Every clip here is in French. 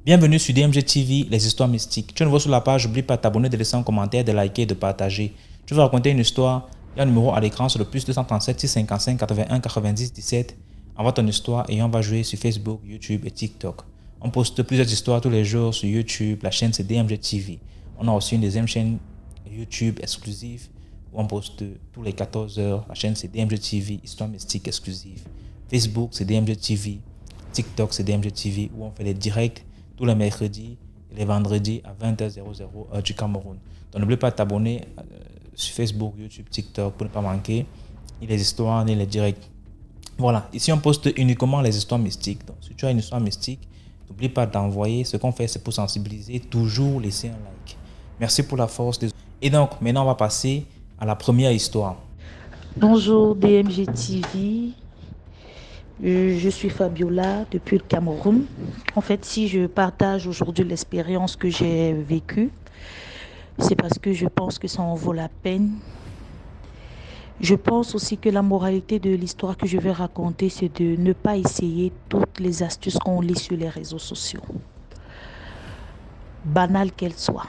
Bienvenue sur DMG TV, les histoires mystiques. Tu es nouveau sur la page, n'oublie pas de t'abonner, de laisser un commentaire, de liker et de partager. Tu veux raconter une histoire? Il y a un numéro à l'écran sur le plus 237 655 81 90 17. Envoie ton histoire et on va jouer sur Facebook, YouTube et TikTok. On poste plusieurs histoires tous les jours sur YouTube. La chaîne c'est DMG TV. On a aussi une deuxième chaîne YouTube exclusive où on poste tous les 14 heures. La chaîne c'est DMG TV, histoire mystique exclusive. Facebook c'est DMG TV. TikTok c'est DMG TV où on fait des directs tous les mercredis et les vendredis à 20h00 heure du Cameroun. Donc n'oublie pas de t'abonner sur Facebook, YouTube, TikTok pour ne pas manquer ni les histoires ni les directs. Voilà, ici on poste uniquement les histoires mystiques. Donc si tu as une histoire mystique, n'oublie pas d'envoyer. Ce qu'on fait, c'est pour sensibiliser, toujours laisser un like. Merci pour la force. Et donc maintenant on va passer à la première histoire. Bonjour DMG TV. Je suis Fabiola depuis le Cameroun. En fait, si je partage aujourd'hui l'expérience que j'ai vécue, c'est parce que je pense que ça en vaut la peine. Je pense aussi que la moralité de l'histoire que je vais raconter, c'est de ne pas essayer toutes les astuces qu'on lit sur les réseaux sociaux, banales qu'elles soient.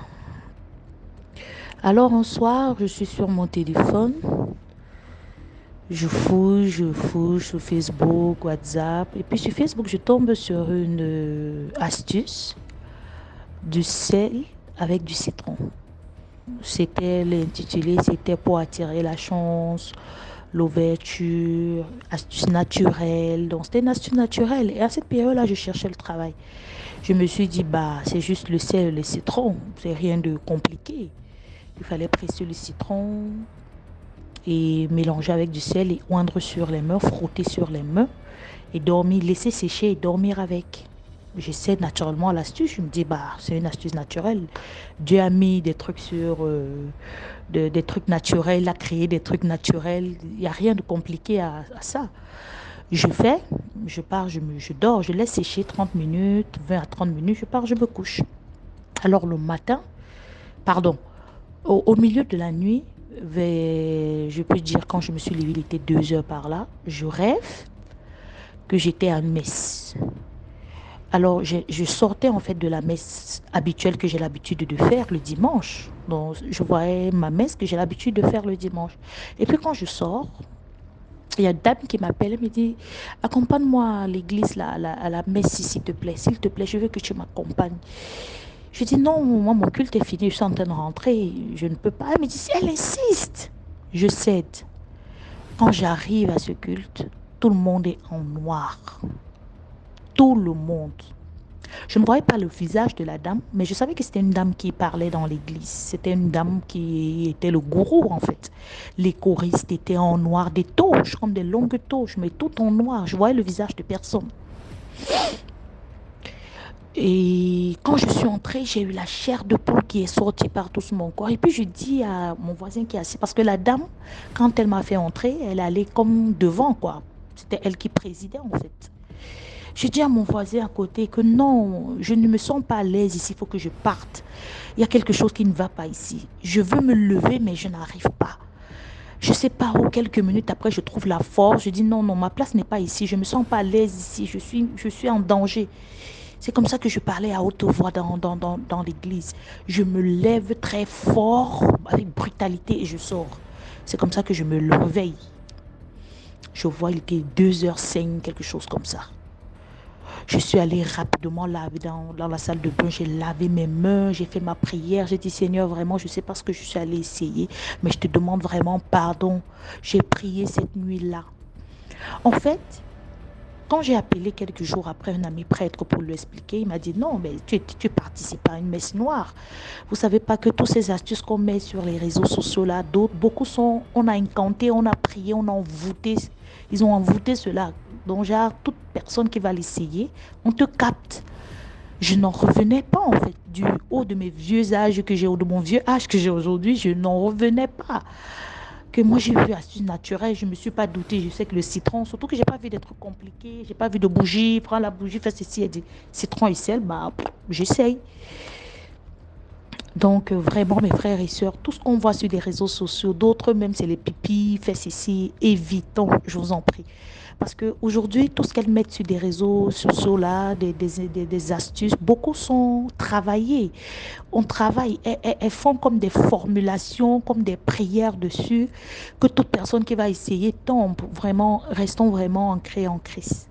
Alors un soir, je suis sur mon téléphone. Je fouille sur Facebook, WhatsApp. Et puis sur Facebook, je tombe sur une astuce du sel avec du citron. C'était l'intitulé, c'était pour attirer la chance, l'ouverture, astuce naturelle. Donc c'était une astuce naturelle. Et à cette période-là, je cherchais le travail. Je me suis dit, c'est juste le sel et le citron. C'est rien de compliqué. Il fallait presser le citron et mélanger avec du sel et oindre sur les mains, frotter sur les mains et dormir, laisser sécher et dormir avec. J'essaie naturellement l'astuce, je me dis c'est une astuce naturelle. Dieu a mis des trucs sur des trucs naturels, il a créé des trucs naturels, il n'y a rien de compliqué à ça. Je pars, je dors, je laisse sécher 30 minutes, 20 à 30 minutes, je pars, je me couche. Alors le matin, au milieu de la nuit, je peux dire quand je me suis levée, il était 2h par là, je rêve que j'étais à une messe. Alors je sortais en fait de la messe habituelle que j'ai l'habitude de faire le dimanche. Donc je voyais ma messe que j'ai l'habitude de faire le dimanche. Et puis quand je sors, il y a une dame qui m'appelle et me dit, accompagne-moi à l'église, à la messe s'il te plaît, je veux que tu m'accompagnes. Je dis non, moi mon culte est fini, je suis en train de rentrer, je ne peux pas. Elle me dit, si elle insiste, je cède. Quand j'arrive à ce culte, tout le monde est en noir. Tout le monde. Je ne voyais pas le visage de la dame, mais je savais que c'était une dame qui parlait dans l'église. C'était une dame qui était le gourou en fait. Les choristes étaient en noir, des toches, comme des longues toches, mais tout en noir. Je voyais le visage de personne. Et quand je suis entrée, j'ai eu la chair de poule qui est sortie partout sur mon corps. Et puis je dis à mon voisin qui est assis, parce que la dame, quand elle m'a fait entrer, elle allait comme devant, quoi. C'était elle qui présidait en fait. Je dis à mon voisin à côté que non, je ne me sens pas à l'aise ici, il faut que je parte. Il y a quelque chose qui ne va pas ici. Je veux me lever, mais je n'arrive pas. Je ne sais pas où, quelques minutes après, je trouve la force. Je dis non, ma place n'est pas ici. Je ne me sens pas à l'aise ici. Je suis en danger. C'est comme ça que je parlais à haute voix dans l'église. Je me lève très fort, avec brutalité, et je sors. C'est comme ça que je me réveille. Je vois, il était 2h05, quelque chose comme ça. Je suis allée rapidement laver dans la salle de bain. J'ai lavé mes mains, j'ai fait ma prière. J'ai dit, Seigneur, vraiment, je ne sais pas ce que je suis allée essayer, mais je te demande vraiment pardon. J'ai prié cette nuit-là. En fait, quand j'ai appelé quelques jours après un ami prêtre pour lui expliquer, il m'a dit non, mais tu participes à une messe noire. Vous ne savez pas que toutes ces astuces qu'on met sur les réseaux sociaux là, beaucoup sont, on a incanté, on a prié, on a envoûté, ils ont envoûté cela. Donc genre, toute personne qui va l'essayer, on te capte. Je n'en revenais pas en fait, du haut de mes vieux âges que j'ai, de mon vieux âge que j'ai aujourd'hui, je n'en revenais pas. Que moi j'ai vu astuce naturelle, je ne me suis pas doutée, je sais que le citron, surtout que je n'ai pas vu des trucs compliqués, je n'ai pas vu de bougie, prends la bougie, fais ceci, elle dit citron et sel, j'essaye. Donc, vraiment, mes frères et sœurs, tout ce qu'on voit sur les réseaux sociaux, d'autres même, c'est les pipis, fais ceci, évitons, je vous en prie. Parce qu'aujourd'hui, tout ce qu'elles mettent sur des réseaux sociaux, là, des astuces, beaucoup sont travaillés. On travaille, elles font comme des formulations, comme des prières dessus, que toute personne qui va essayer tombe. Vraiment, restons vraiment ancrés en Christ.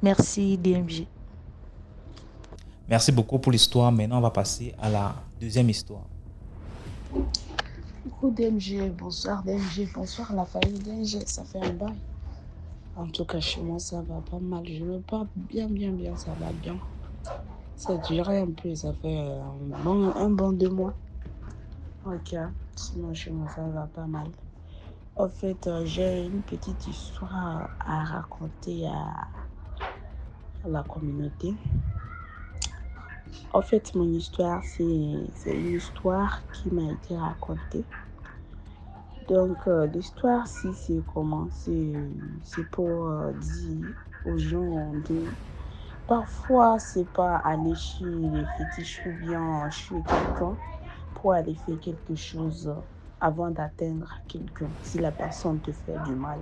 Merci, DMG. Merci beaucoup pour l'histoire. Maintenant, on va passer à la deuxième histoire. Coucou DMG, bonsoir DMG, bonsoir la famille DMG, ça fait un bail. En tout cas, chez moi, ça va pas mal. Je veux pas bien, ça va bien. Ça durait un peu, ça fait un bon 2 mois. Ok, sinon chez moi, ça va pas mal. En fait, j'ai une petite histoire à raconter à la communauté. En fait, mon histoire, c'est une histoire qui m'a été racontée. Donc, l'histoire, si c'est comment, c'est pour dire aux gens de... Parfois, c'est pas aller chez les fétiches ou bien chez quelqu'un pour aller faire quelque chose avant d'atteindre quelqu'un, si la personne te fait du mal.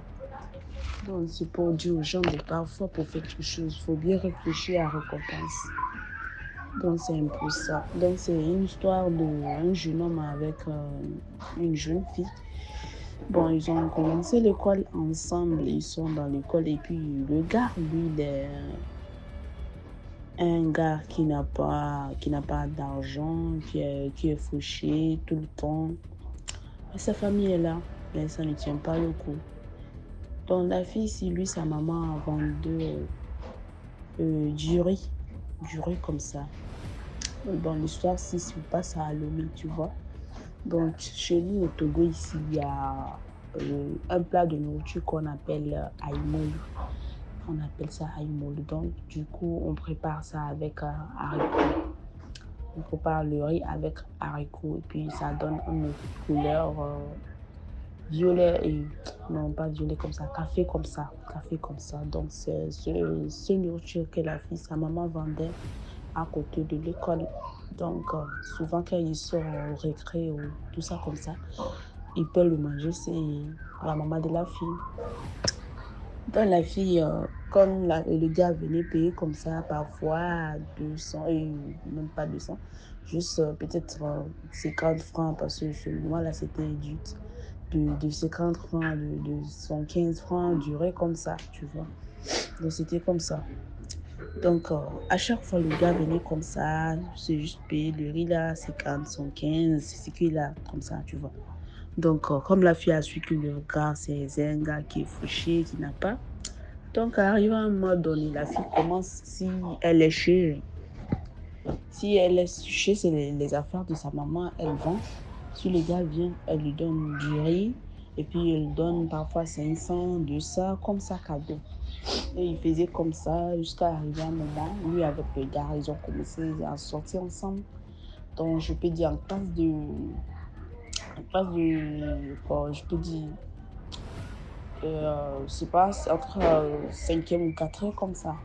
Donc, c'est pour dire aux gens de parfois, pour faire quelque chose, il faut bien réfléchir à la récompense. Donc, c'est un peu ça. Donc, c'est une histoire d'un jeune homme avec une jeune fille. Bon, ils ont commencé l'école ensemble, ils sont dans l'école et puis le gars, lui, il est un gars qui n'a pas d'argent, qui est fauché tout le temps. Et sa famille est là, mais ça ne tient pas le coup. Donc la fille, si lui, sa maman vendait du riz comme ça. Dans l'histoire, si se passe à Lomé, tu vois. Donc chez nous au Togo, ici, il y a un plat de nourriture qu'on appelle aïmoul. On appelle ça aïmoul. Donc du coup, on prépare ça avec haricots. On prépare le riz avec haricots et puis ça donne une couleur violet et non pas violet comme ça, café comme ça. Donc c'est ce nourriture que la fille, sa maman vendait à côté de l'école. Donc souvent quand ils sont au récré ou tout ça comme ça, ils peuvent le manger, c'est la maman de la fille. Donc la fille, comme le gars venait payer comme ça, parfois 200, et même pas 200, juste peut-être 50 francs, parce que ce moment-là, c'était réduit de 50 francs, de 115 francs, durait comme ça, tu vois. Donc c'était comme ça. Donc à chaque fois, le gars venait comme ça, c'est juste payer le riz là, 50, 115, c'est ce qu'il a, comme ça, tu vois. Donc comme la fille a su que le gars, c'est un gars qui est fauché, qui n'a pas. Donc, arrivé à un moment donné, la fille commence, si elle est chez, c'est les affaires de sa maman, elle vend. Si le gars vient, elle lui donne du riz, et puis elle donne parfois 500, 200, comme ça, cadeau. Et il faisait comme ça jusqu'à arriver à un moment, lui avec le gars, ils ont commencé à sortir ensemble. Donc, je peux dire, quoi, je peux dire, c'est pas entre 5e ou 4e comme ça.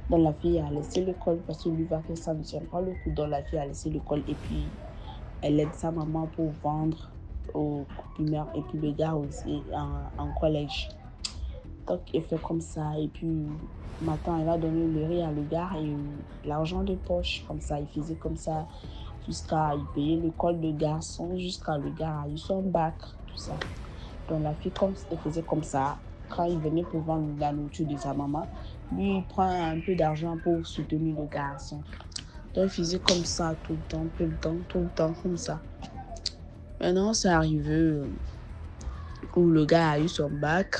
Donc la fille a laissé l'école parce que lui va que ça ne tient pas le coup. Donc la fille a laissé l'école et puis elle aide sa maman pour vendre au primaire et puis le gars aussi en collège. Donc elle fait comme ça et puis maintenant elle va donner le riz à le gars et l'argent de poche comme ça. Il faisait comme ça jusqu'à il payait l'école de garçon jusqu'à le gars a eu son bac, tout ça. Donc la fille elle faisait comme ça. Quand il venait pour vendre la nourriture de sa maman, lui il prend un peu d'argent pour soutenir le garçon. Donc il faisait comme ça tout le temps comme ça. Maintenant c'est arrivé où le gars a eu son bac.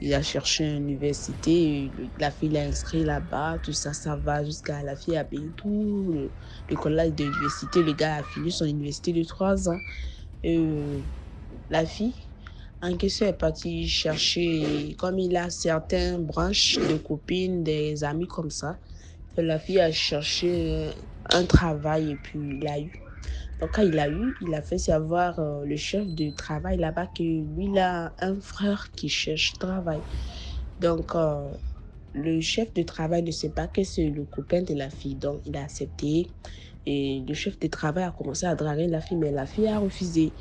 Il a cherché une université, la fille l'a inscrit là-bas, tout ça, ça va jusqu'à la fille a payé tout le collège de l'université. Le gars a fini son université de 3 ans. La fille en question est partie chercher, comme il a certaines branches de copines, des amis comme ça. La fille a cherché un travail et puis il a eu. Donc quand il a eu, il a fait savoir le chef de travail là-bas que lui, il a un frère qui cherche travail. Donc le chef de travail ne sait pas que c'est le copain de la fille. Donc il a accepté. Et le chef de travail a commencé à draguer la fille, mais la fille a refusé.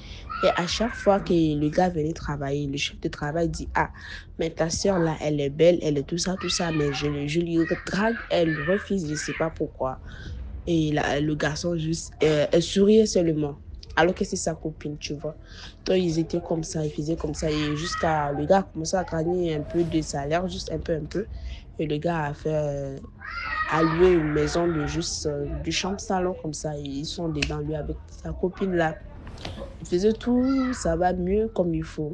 Et à chaque fois que le gars venait travailler, le chef de travail dit, ah, mais ta soeur là, elle est belle, elle est tout ça, mais je lui drague, elle refuse, je ne sais pas pourquoi. Et le garçon juste elle souriait seulement. Alors que c'est sa copine, tu vois. Donc, ils étaient comme ça, ils faisaient comme ça. Et jusqu'à le gars a commencé à gagner un peu de salaire, juste un peu. Et le gars a fait a loué une maison de juste du chambre-salon comme ça. Et ils sont dedans, lui, avec sa copine là. Ils faisaient tout, ça va mieux comme il faut.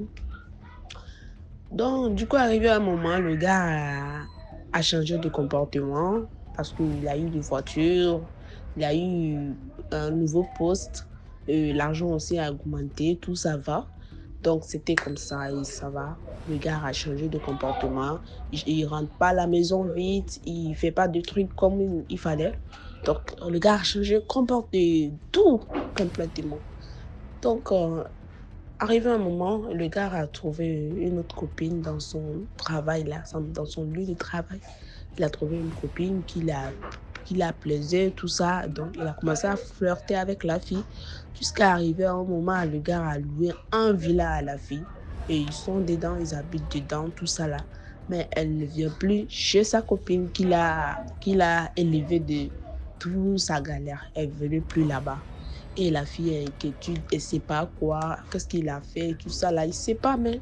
Donc, du coup, arrivé à un moment, le gars a changé de comportement parce qu'il a eu une voiture, il a eu un nouveau poste, l'argent aussi a augmenté, tout ça va. Donc, c'était comme ça et ça va. Le gars a changé de comportement. Il rentre pas à la maison vite, il fait pas de trucs comme il fallait. Donc, le gars a changé de comportement, tout complètement. Donc, arrivé un moment, le gars a trouvé une autre copine dans son travail, là, dans son lieu de travail. Il a trouvé une copine qui la plaisait, tout ça. Donc, il a commencé à flirter avec la fille. Jusqu'à arriver à un moment, le gars a loué un villa à la fille. Et ils sont dedans, ils habitent dedans, tout ça là. Mais elle ne vient plus chez sa copine qu'il a élevée de toute sa galère. Elle ne venait plus là-bas. Et la fille est inquiète, elle ne sait pas quoi, qu'est-ce qu'il a fait, tout ça là, il ne sait pas, mais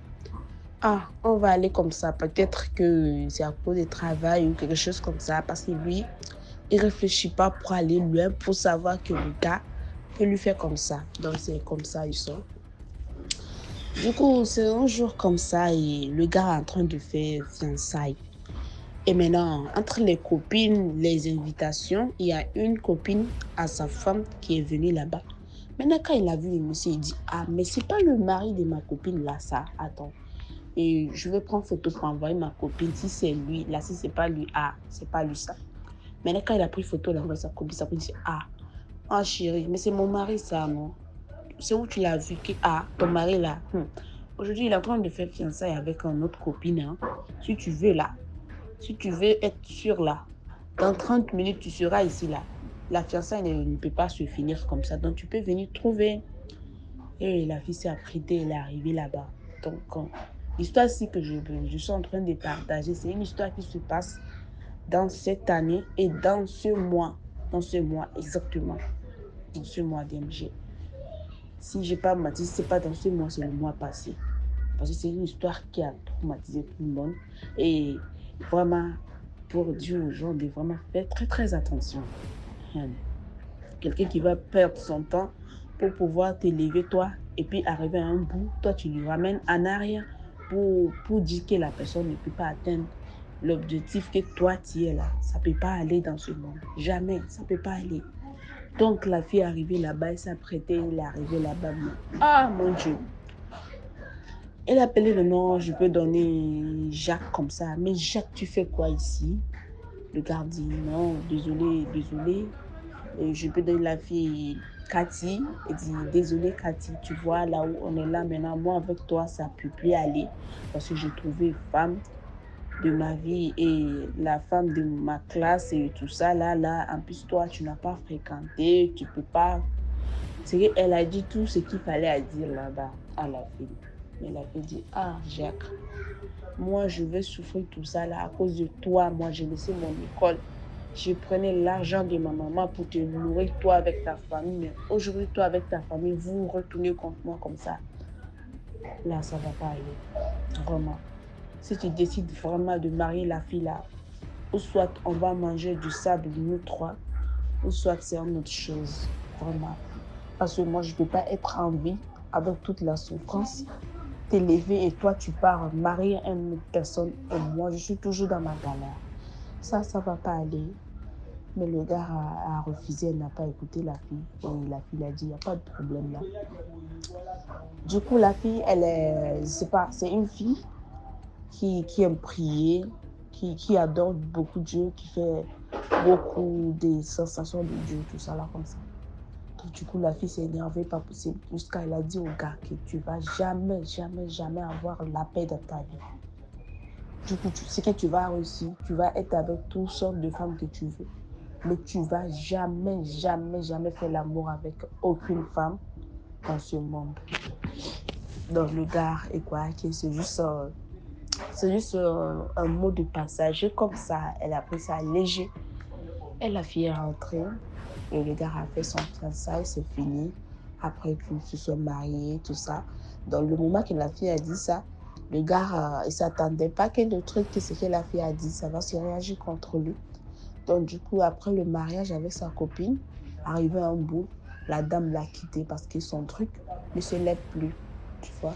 on va aller comme ça. Peut-être que c'est à cause du travail ou quelque chose comme ça, parce que lui, il ne réfléchit pas pour aller loin, pour savoir que le gars peut lui faire comme ça. Donc c'est comme ça, ils sont. Du coup, c'est un jour comme ça et le gars est en train de faire fiançailles. Et maintenant, entre les copines, les invitations, il y a une copine à sa femme qui est venue là-bas. Maintenant, quand il a vu le monsieur, il dit, ah, mais c'est pas le mari de ma copine là, ça, attends. Et je vais prendre photo pour envoyer ma copine. Si c'est lui, là, si c'est pas lui, ah, c'est pas lui ça. Maintenant, quand il a pris photo, il a envoyé sa copine dit, ah, chérie, mais c'est mon mari ça, non? C'est où tu l'as vu que, ton mari là. Aujourd'hui, il est en train de faire fiançailles avec une autre copine, hein. Si tu veux là, si tu veux être sûr là, dans 30 minutes, tu seras ici là. La fiançaille ne peut pas se finir comme ça. Donc, tu peux venir trouver. Et la fille s'est apprêtée, elle est arrivée là-bas. Donc, l'histoire ci que je suis en train de partager, c'est une histoire qui se passe dans cette année et dans ce mois. Dans ce mois, exactement. Dans ce mois d'MG. Si je n'ai pas menti, ce n'est pas dans ce mois, c'est le mois passé. Parce que c'est une histoire qui a traumatisé tout le monde. Et vraiment, pour dire aux gens de vraiment faire très très attention. Quelqu'un qui va perdre son temps pour pouvoir t'élever toi et puis arriver à un bout, toi tu lui ramènes en arrière pour dire que la personne ne peut pas atteindre l'objectif que toi tu es là. Ça ne peut pas aller dans ce monde. Jamais, ça ne peut pas aller. Donc la fille est arrivée là-bas, elle s'est apprêtée, elle est arrivée là-bas. Ah mon Dieu! Elle a appelé le nom, je peux donner Jacques comme ça. Mais Jacques, tu fais quoi ici? Le gars dit non, désolé. Et je peux donner la fille Cathy. Elle dit désolé Cathy, tu vois là où on est là maintenant, moi avec toi ça ne peut plus aller. Parce que j'ai trouvé une femme de ma vie et la femme de ma classe et tout ça là. En plus toi tu n'as pas fréquenté, tu peux pas. C'est qu'elle a dit tout ce qu'il fallait dire là-bas à la fille. Mais la fille dit, Jacques, moi je vais souffrir tout ça là à cause de toi. Moi j'ai laissé mon école. Je prenais l'argent de ma maman pour te nourrir toi avec ta famille. Mais aujourd'hui toi avec ta famille, vous retournez contre moi comme ça. Là ça va pas aller. Vraiment. Si tu décides vraiment de marier la fille là, ou soit on va manger du sable nous trois, ou soit c'est une autre chose. Vraiment. Parce que moi je ne peux pas être en vie avec toute la souffrance. T'élever et toi tu pars marier une autre personne et moi je suis toujours dans ma galère. Ça va pas aller. Mais le gars a refusé, elle n'a pas écouté la fille. Et la fille a dit, il n'y a pas de problème là. Du coup, la fille, elle est, je sais pas, c'est une fille qui aime prier, qui adore beaucoup Dieu, qui fait beaucoup des sensations de Dieu, tout ça là comme ça. Du coup, la fille s'est énervée, pas possible. Jusqu'à elle a dit au gars que tu vas jamais avoir la paix dans ta vie. Du coup, tu sais que tu vas réussir. Tu vas être avec toutes sortes de femmes que tu veux. mais tu vas jamais, jamais, jamais faire l'amour avec aucune femme dans ce monde. Donc le gars est quoi? C'est juste un mot de passage. Et comme ça, elle a pris ça léger. Et la fille est rentrée. Et le gars a fait son fiançailles, c'est fini. Après qu'ils se sont mariés, tout ça. Dans le moment que la fille a dit ça, le gars, il ne s'attendait pas que le truc que ce que la fille a dit, ça va se réagir contre lui. Donc du coup, après le mariage avec sa copine, arrivé à un bout, la dame l'a quitté parce que son truc ne se lève plus, tu vois.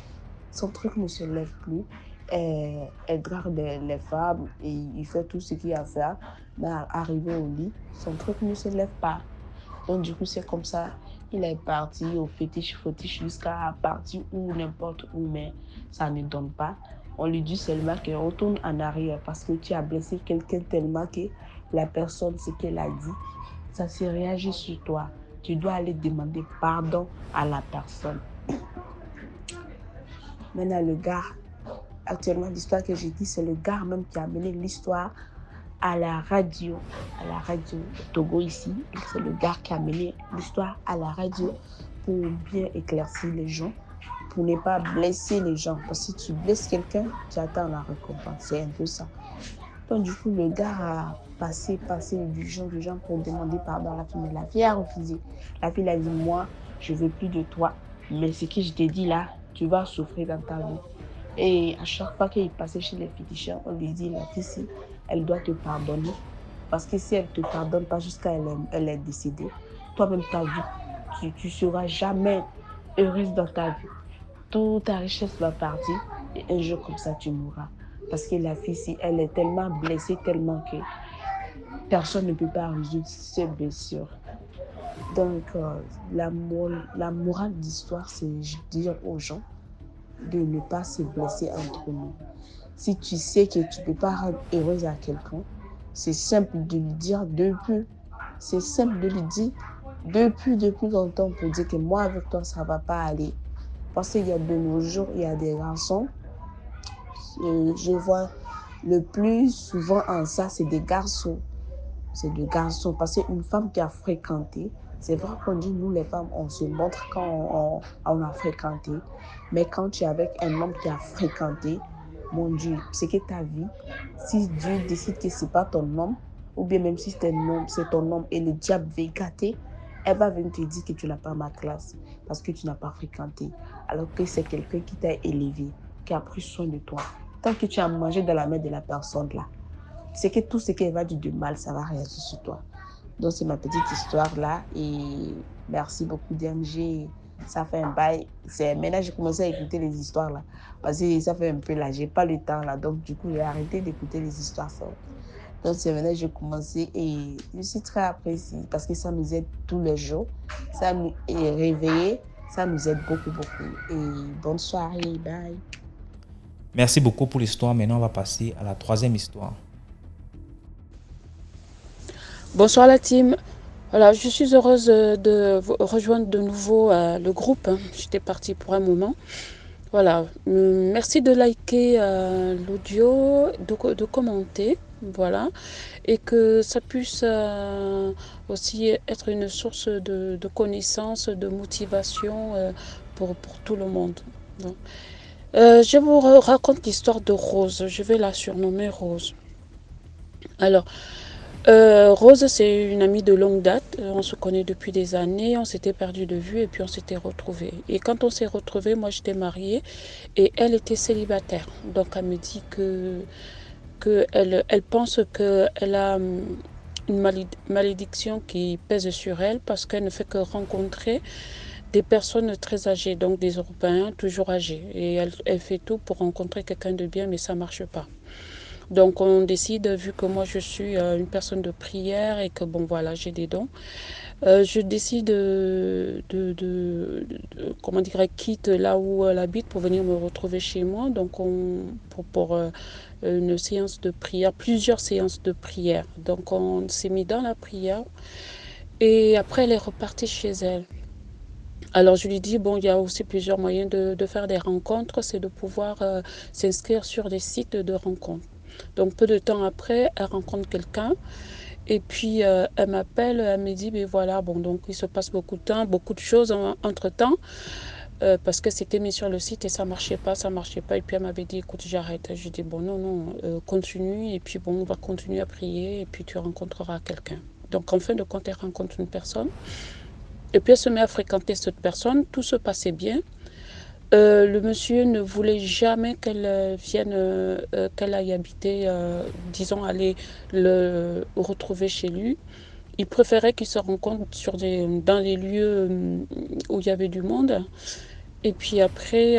Son truc ne se lève plus. Elle drague les femmes et il fait tout ce qu'il y a à faire. Mais arrivé au lit, son truc ne se lève pas. Donc du coup, c'est comme ça. Il est parti au fétiche jusqu'à partir où, n'importe où, mais ça ne donne pas. On lui dit seulement qu'elle retourne en arrière parce que tu as blessé quelqu'un tellement que la personne, ce qu'elle a dit, ça s'est réagi sur toi. Tu dois aller demander pardon à la personne. Maintenant, le gars, actuellement, l'histoire que j'ai dit, c'est le gars même qui a mené l'histoire à la radio Togo ici. C'est le gars qui a mené l'histoire à la radio pour bien éclaircir les gens, pour ne pas blesser les gens. Parce que si tu blesses quelqu'un, tu attends la récompense. C'est un peu ça. Donc du coup, le gars a passé du gens pour demander pardon à la fille. Mais la fille a refusé. La fille a dit, moi, je veux plus de toi. Mais ce que je t'ai dit là, tu vas souffrir dans ta vie. Et à chaque fois qu'il passait chez les féticheurs, on lui dit, la fille, si, elle doit te pardonner. Parce que si elle ne te pardonne pas jusqu'à elle est décédée, toi-même, ta vie, tu ne seras jamais heureuse dans ta vie. Toute ta richesse va partir et un jour comme ça, tu mourras. Parce que la fille, si elle est tellement blessée, tellement que personne ne peut pas résoudre ses blessures. Donc, la morale d'histoire, c'est dire aux gens de ne pas se blesser entre nous. Si tu sais que tu ne peux pas rendre heureuse à quelqu'un, c'est simple de lui dire depuis. C'est simple de lui dire depuis longtemps pour dire que moi avec toi, ça ne va pas aller. Parce qu'il y a de nos jours, il y a des garçons, je vois le plus souvent en ça, c'est des garçons. C'est des garçons. Parce qu'une femme qui a fréquenté, c'est vrai qu'on dit, nous les femmes, on se montre quand on a fréquenté. Mais quand tu es avec un homme qui a fréquenté, mon Dieu, c'est que ta vie, si Dieu décide que ce n'est pas ton homme, ou bien même si c'est ton homme et le diable veut gâter, elle va venir te dire que tu n'as pas ma classe parce que tu n'as pas fréquenté. Alors que c'est quelqu'un qui t'a élevé, qui a pris soin de toi. Tant que tu as mangé dans la main de la personne là, c'est que tout ce qu'elle va dire de mal, ça va réagir sur toi. Donc, c'est ma petite histoire là. Et merci beaucoup, DMG. Ça fait un bail. Maintenant, j'ai commencé à écouter les histoires là. Parce que ça fait un peu là. J'ai pas le temps là. Donc, du coup, j'ai arrêté d'écouter les histoires. Donc, c'est maintenant que j'ai commencé. Et je suis très appréciée parce que ça nous aide tous les jours. Ça nous est réveillé. Ça nous aide beaucoup, beaucoup. Et bonne soirée. Bye. Merci beaucoup pour l'histoire. Maintenant, on va passer à la troisième histoire. Bonsoir la team. Voilà, je suis heureuse de vous rejoindre de nouveau le groupe. J'étais partie pour un moment. Voilà, merci de liker l'audio, de commenter, voilà, et que ça puisse aussi être une source de connaissances, de motivation pour tout le monde. Donc, je vous raconte l'histoire de Rose. Je vais la surnommer Rose. Alors, Rose, c'est une amie de longue date. On se connaît depuis des années. On s'était perdu de vue et puis on s'était retrouvés. Et quand on s'est retrouvés, moi j'étais mariée et elle était célibataire. Donc elle me dit que elle pense qu'elle a une malédiction qui pèse sur elle parce qu'elle ne fait que rencontrer des personnes très âgées, donc des Européens toujours âgés. Et elle fait tout pour rencontrer quelqu'un de bien, mais ça ne marche pas. Donc on décide, vu que moi je suis une personne de prière et que bon voilà, j'ai des dons, je décide comment dire, quitte là où elle habite pour venir me retrouver chez moi. Donc pour une séance de prière, plusieurs séances de prière. Donc on s'est mis dans la prière et après elle est repartie chez elle. Alors je lui dis, bon, il y a aussi plusieurs moyens de faire des rencontres, c'est de pouvoir s'inscrire sur des sites de rencontres. Donc peu de temps après, elle rencontre quelqu'un Et puis, elle m'appelle, elle me dit, mais voilà, bon, donc il se passe beaucoup de temps, beaucoup de choses entre-temps, parce que c'était mis sur le site et ça marchait pas. Et puis, elle m'avait dit, écoute, j'arrête. Je dis, bon, non, continue. Et puis, bon, on va continuer à prier et puis tu rencontreras quelqu'un. Donc, en fin de compte, elle rencontre une personne. Et puis, elle se met à fréquenter cette personne. Tout se passait bien. Le monsieur ne voulait jamais qu'elle vienne, qu'elle aille habiter, disons, aller le retrouver chez lui. Il préférait qu'ils se rencontrent dans les lieux où il y avait du monde. Et puis après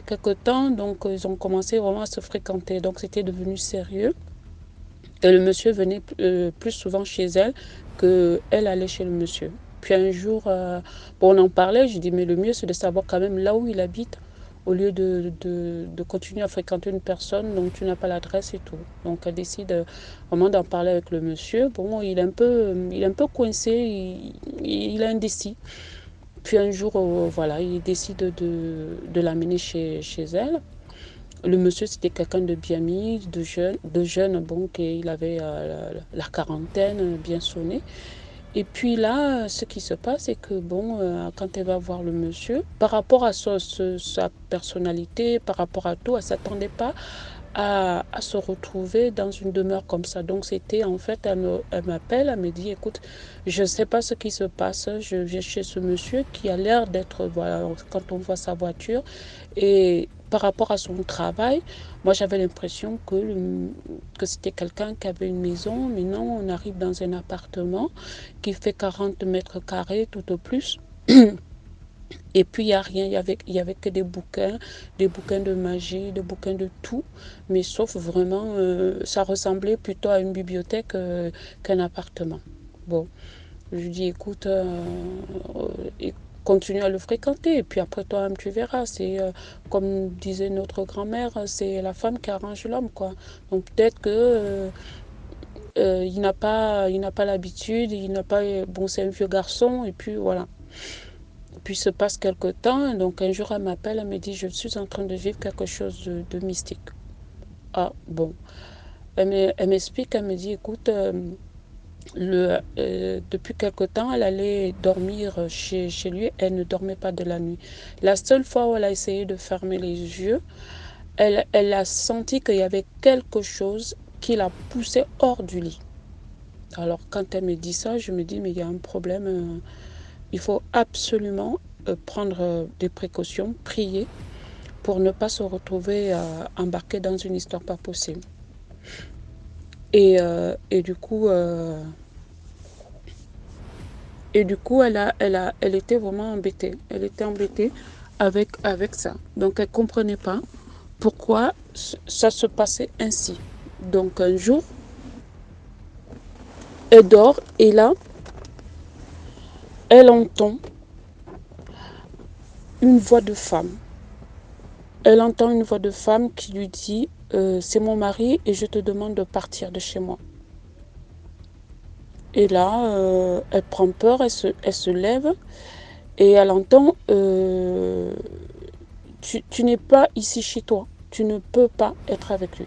quelques temps, donc ils ont commencé vraiment à se fréquenter. Donc c'était devenu sérieux. Et le monsieur venait plus souvent chez elle qu'elle allait chez le monsieur. Puis un jour, bon, on en parlait, je dis mais le mieux c'est de savoir quand même là où il habite au lieu de continuer à fréquenter une personne dont tu n'as pas l'adresse et tout. Donc elle décide vraiment d'en parler avec le monsieur. Bon, il est un peu coincé, il est indécis. Puis un jour, voilà, il décide de l'amener chez elle. Le monsieur, c'était quelqu'un de bien mis, de jeune, bon, il avait la quarantaine bien sonnée. Et puis là, ce qui se passe, c'est que bon, quand elle va voir le monsieur, par rapport à sa personnalité, par rapport à tout, elle ne s'attendait pas à se retrouver dans une demeure comme ça. Donc c'était en fait, elle m'appelle, elle me dit, écoute, je ne sais pas ce qui se passe, je viens chez ce monsieur qui a l'air d'être, voilà, quand on voit sa voiture, et par rapport à son travail, moi j'avais l'impression que c'était quelqu'un qui avait une maison, mais non, on arrive dans un appartement qui fait 40 mètres carrés tout au plus. Et puis il n'y a rien, il y avait que des bouquins de magie, des bouquins de tout, mais sauf vraiment, ça ressemblait plutôt à une bibliothèque qu'un appartement. Bon, je lui dis écoute, continue à le fréquenter, et puis après toi-même tu verras, c'est comme disait notre grand-mère, c'est la femme qui arrange l'homme, quoi. Donc peut-être que il n'a pas l'habitude, il n'a pas, bon c'est un vieux garçon, et puis voilà. Puis se passe quelque temps, donc un jour elle m'appelle, elle me dit je suis en train de vivre quelque chose de mystique. Ah bon, elle m'explique, elle me dit écoute, depuis quelque temps elle allait dormir chez lui, elle ne dormait pas de la nuit. La seule fois où elle a essayé de fermer les yeux, elle a senti qu'il y avait quelque chose qui la poussait hors du lit. Alors quand elle me dit ça, je me dis mais il y a un problème. Il faut absolument prendre des précautions, prier pour ne pas se retrouver embarqué dans une histoire pas possible. Et du coup, elle était vraiment embêtée. Elle était embêtée avec ça. Donc elle comprenait pas pourquoi ça se passait ainsi. Donc un jour, elle dort et là, elle entend une voix de femme. Elle entend une voix de femme qui lui dit c'est mon mari et je te demande de partir de chez moi. Et là, elle prend peur, elle se lève et elle entend tu n'es pas ici chez toi, tu ne peux pas être avec lui.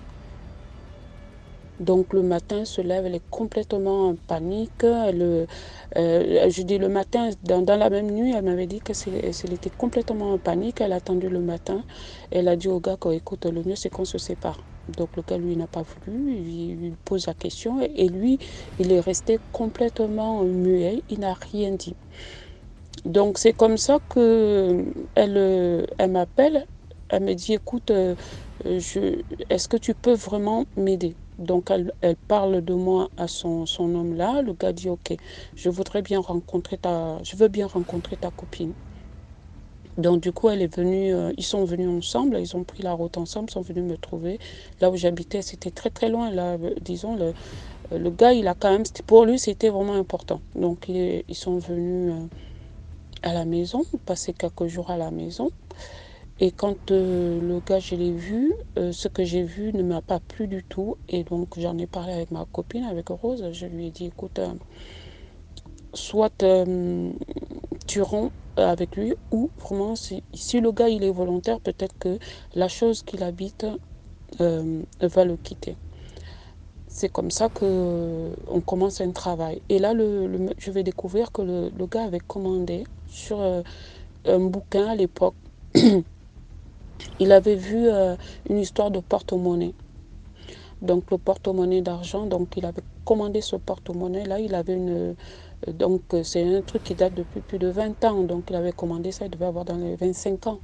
Donc le matin, elle se lève, elle est complètement en panique. Je dis le matin, dans la même nuit, elle m'avait dit qu'elle était complètement en panique. Elle a attendu le matin. Elle a dit au gars écoute, le mieux c'est qu'on se sépare. Donc le gars, lui, n'a pas voulu. Il lui pose la question. Et lui, il est resté complètement muet. Il n'a rien dit. Donc c'est comme ça qu'elle m'appelle. Elle me dit écoute, est-ce que tu peux vraiment m'aider? Donc elle parle de moi à son homme là. Le gars dit ok, je veux bien rencontrer ta copine. Donc du coup elle est venue, ils sont venus ensemble, ils ont pris la route ensemble, ils sont venus me trouver là où j'habitais. C'était très très loin là, disons le gars il a quand même, pour lui c'était vraiment important. Donc ils sont venus à la maison, passer quelques jours à la maison. Et quand le gars, je l'ai vu, ce que j'ai vu ne m'a pas plu du tout. Et donc, j'en ai parlé avec ma copine, avec Rose. Je lui ai dit, écoute, soit tu romps avec lui, ou vraiment, si le gars, il est volontaire, peut-être que la chose qu'il habite va le quitter. C'est comme ça qu'on commence un travail. Et là, je vais découvrir que le gars avait commandé sur un bouquin à l'époque. Il avait vu une histoire de porte-monnaie. Donc le porte-monnaie d'argent, donc il avait commandé ce porte-monnaie là, il avait donc c'est un truc qui date depuis plus de 20 ans, donc il avait commandé ça, il devait avoir dans les 25 ans.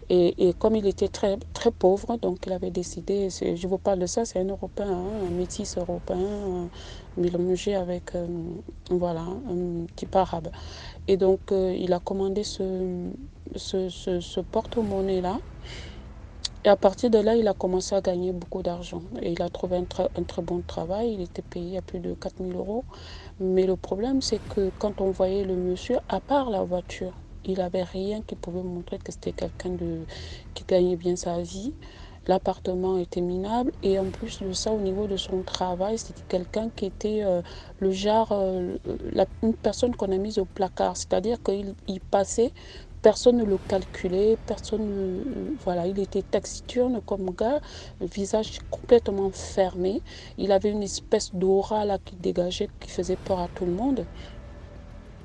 Et comme il était très, très pauvre, donc il avait décidé, je vous parle de ça, c'est un Européen, hein, un métis européen, mélangé avec voilà, un type arabe. Et donc il a commandé ce porte-monnaie là. Et à partir de là, il a commencé à gagner beaucoup d'argent. Et il a trouvé un très bon travail. Il était payé à plus de 4000 euros. Mais le problème, c'est que quand on voyait le monsieur, à part la voiture, il n'avait rien qui pouvait montrer que c'était quelqu'un qui gagnait bien sa vie. L'appartement était minable. Et en plus de ça, au niveau de son travail, c'était quelqu'un qui était le genre, une personne qu'on a mise au placard. C'est-à-dire qu'il passait. Personne ne le calculait, voilà, il était taciturne comme gars, le visage complètement fermé. Il avait une espèce d'aura là qui dégageait, qui faisait peur à tout le monde.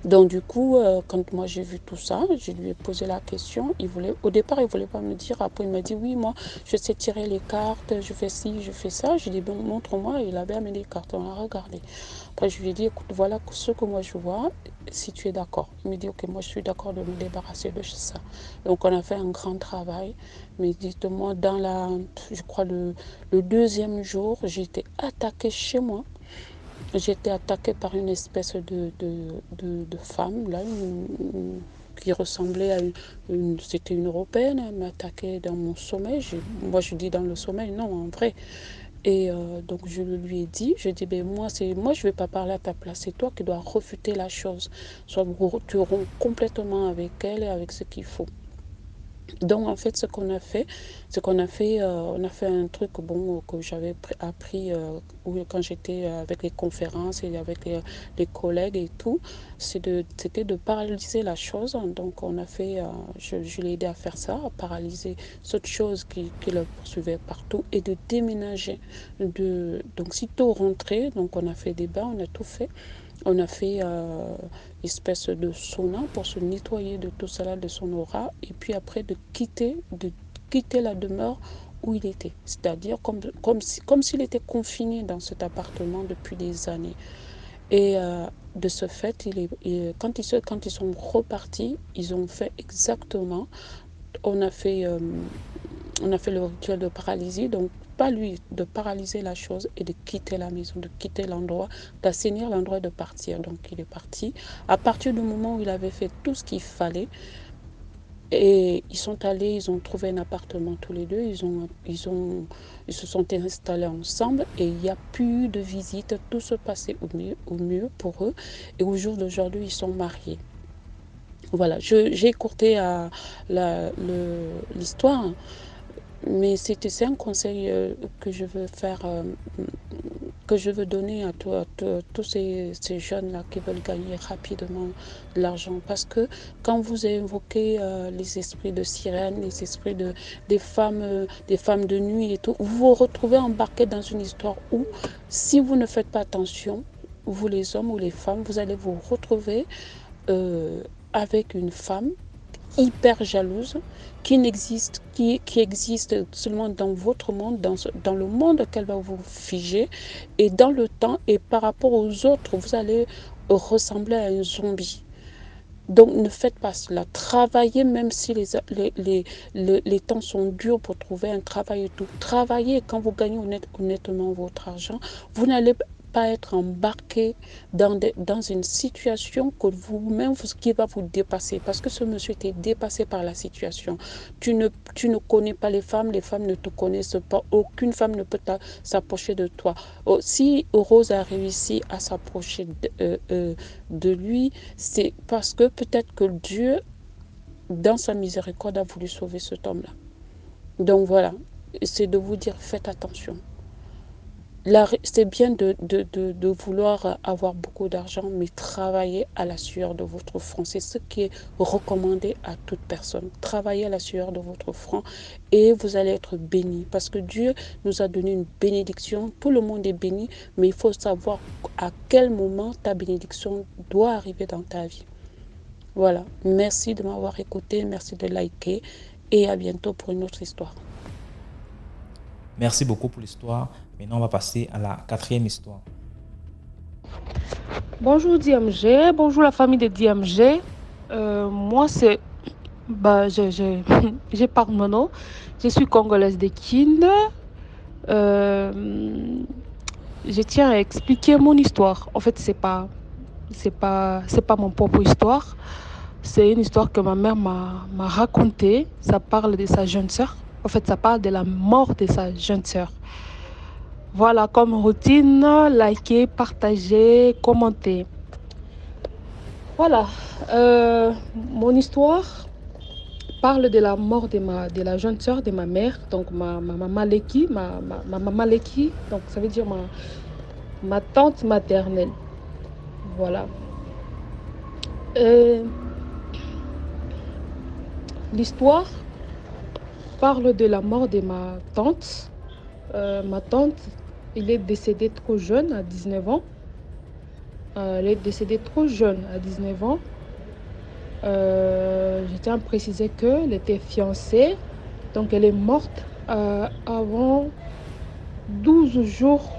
Donc du coup, quand moi j'ai vu tout ça, je lui ai posé la question. Au départ, il ne voulait pas me dire. Après, il m'a dit, oui, moi, je sais tirer les cartes, je fais ci, je fais ça. Je lui ai dit, bon, montre-moi. Il avait amené les cartes, on a regardé. Après, je lui ai dit, écoute, voilà ce que moi je vois, si tu es d'accord. Il me dit, ok, moi je suis d'accord de me débarrasser de ça. Donc on a fait un grand travail. Mais dites-moi, je crois le deuxième jour, j'ai été attaquée chez moi. J'ai été attaquée par une espèce de femme, là, qui ressemblait à c'était une Européenne. Elle m'a attaquée dans mon sommeil. Moi, je dis dans le sommeil, non, en vrai. Et donc, je lui ai dit, ben, moi, je ne vais pas parler à ta place. C'est toi qui dois refuter la chose. Soit tu romps complètement avec elle et avec ce qu'il faut. Donc en fait ce qu'on a fait, on a fait un truc bon que j'avais appris quand j'étais avec les conférences et avec les collègues et tout, c'était de paralyser la chose. Donc on a fait, je l'ai aidé à faire ça, à paralyser cette chose qui le poursuivait partout et de déménager. Donc sitôt rentré, donc on a fait des bains, on a tout fait. On a fait espèce de sauna pour se nettoyer de tout cela, de son aura, et puis après de quitter la demeure où il était. C'est-à-dire comme s'il était confiné dans cet appartement depuis des années. Et de ce fait, quand ils sont repartis, ils ont fait exactement. On a fait le rituel de paralysie, donc pas lui, de paralyser la chose et de quitter la maison, de quitter l'endroit, d'assainir l'endroit et de partir. Donc il est parti. À partir du moment où il avait fait tout ce qu'il fallait, et ils sont allés, ils ont trouvé un appartement tous les deux, ils se sont installés ensemble et il n'y a plus eu de visite, tout se passait au mieux pour eux. Et au jour d'aujourd'hui, ils sont mariés. Voilà, j'ai écourté l'histoire. Mais c'est un conseil que je veux faire, que je veux donner à tous ces jeunes-là qui veulent gagner rapidement de l'argent. Parce que quand vous évoquez les esprits de sirènes, les esprits des femmes de nuit et tout, vous vous retrouvez embarqués dans une histoire où, si vous ne faites pas attention, vous les hommes ou les femmes, vous allez vous retrouver avec une femme hyper jalouse, qui existe seulement dans votre monde, dans le monde qu'elle va vous figer, et dans le temps, et par rapport aux autres, vous allez ressembler à un zombie. Donc ne faites pas cela. Travaillez même si les temps sont durs pour trouver un travail et tout. Travaillez quand vous gagnez honnêtement votre argent. Vous n'allez pas être embarqué dans une situation que vous-même qui va vous dépasser, parce que ce monsieur était dépassé par la situation. Tu ne connais pas les femmes ne te connaissent pas, aucune femme ne peut s'approcher de toi. Si Rose a réussi à s'approcher de lui, c'est parce que peut-être que Dieu, dans sa miséricorde, a voulu sauver cet homme-là. Donc voilà, c'est de vous dire, faites attention. c'est bien de vouloir avoir beaucoup d'argent, mais travailler à la sueur de votre front. C'est ce qui est recommandé à toute personne. Travaillez à la sueur de votre front et vous allez être béni. Parce que Dieu nous a donné une bénédiction. Tout le monde est béni, mais il faut savoir à quel moment ta bénédiction doit arriver dans ta vie. Voilà. Merci de m'avoir écouté. Merci de liker. Et à bientôt pour une autre histoire. Merci beaucoup pour l'histoire. Maintenant, on va passer à la 4e histoire. Bonjour DMG, bonjour la famille de DMG. Moi, c'est. Je parle mon nom. Je suis congolaise de Kin. Je tiens à expliquer mon histoire. En fait, c'est pas mon propre histoire. C'est une histoire que ma mère m'a racontée. Ça parle de sa jeune sœur. En fait, ça parle de la mort de sa jeune sœur. Voilà, comme routine, likez, partagez, commentez. Voilà, mon histoire parle de la mort de la jeune sœur de ma mère, donc ma maman Leki, ma maman Leki, donc ça veut dire ma tante maternelle. Voilà. L'histoire parle de la mort de ma tante. Ma tante, elle est décédée trop jeune, à 19 ans. Elle est décédée trop jeune, à 19 ans. Je tiens à préciser qu'elle était fiancée. Donc, elle est morte avant 12 jours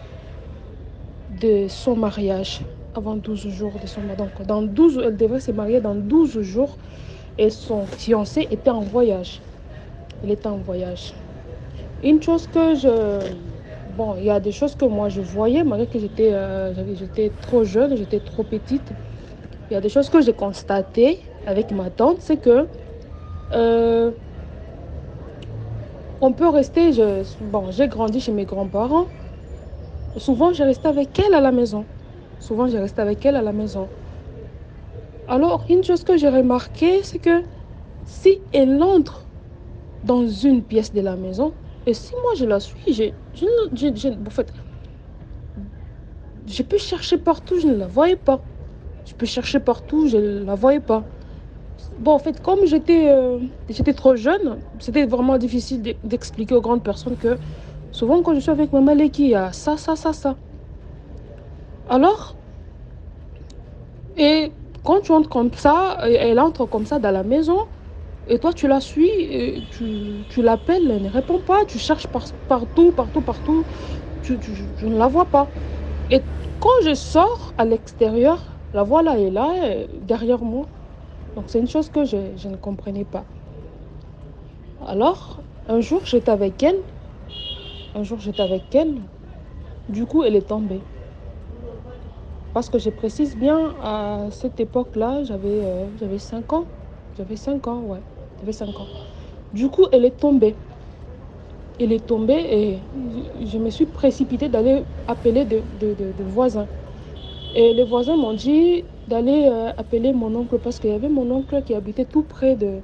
de son mariage. Avant 12 jours de son mariage. Donc, elle devrait se marier dans 12 jours. Et son fiancé était en voyage. Il était en voyage. Une chose que Bon, il y a des choses que moi je voyais, malgré que j'étais trop jeune, j'étais trop petite. Il y a des choses que j'ai constatées avec ma tante, c'est que on peut rester... j'ai grandi chez mes grands-parents. Souvent, j'ai resté avec elle à la maison. Alors, une chose que j'ai remarqué, c'est que si elle entre dans une pièce de la maison, et si moi je la suis, en fait, je peux chercher partout, je ne la voyais pas. Je ne la voyais pas. Bon, en fait, comme j'étais trop jeune, c'était vraiment difficile d'expliquer aux grandes personnes que souvent quand je suis avec maman Leki, il y a ça. Alors, et quand tu entres comme ça, elle entre comme ça dans la maison, et toi tu la suis, et tu l'appelles, elle ne répond pas, tu cherches partout, tu ne la vois pas. Et quand je sors à l'extérieur, la voilà, elle est là, derrière moi. Donc c'est une chose que je ne comprenais pas. Alors, un jour j'étais avec elle, du coup elle est tombée. Parce que je précise bien, à cette époque-là, j'avais 5 ans. J'avais 5 ans. Du coup, elle est tombée. Et je me suis précipitée d'aller appeler des voisins. Et les voisins m'ont dit d'aller appeler mon oncle parce qu'il y avait mon oncle qui habitait tout près de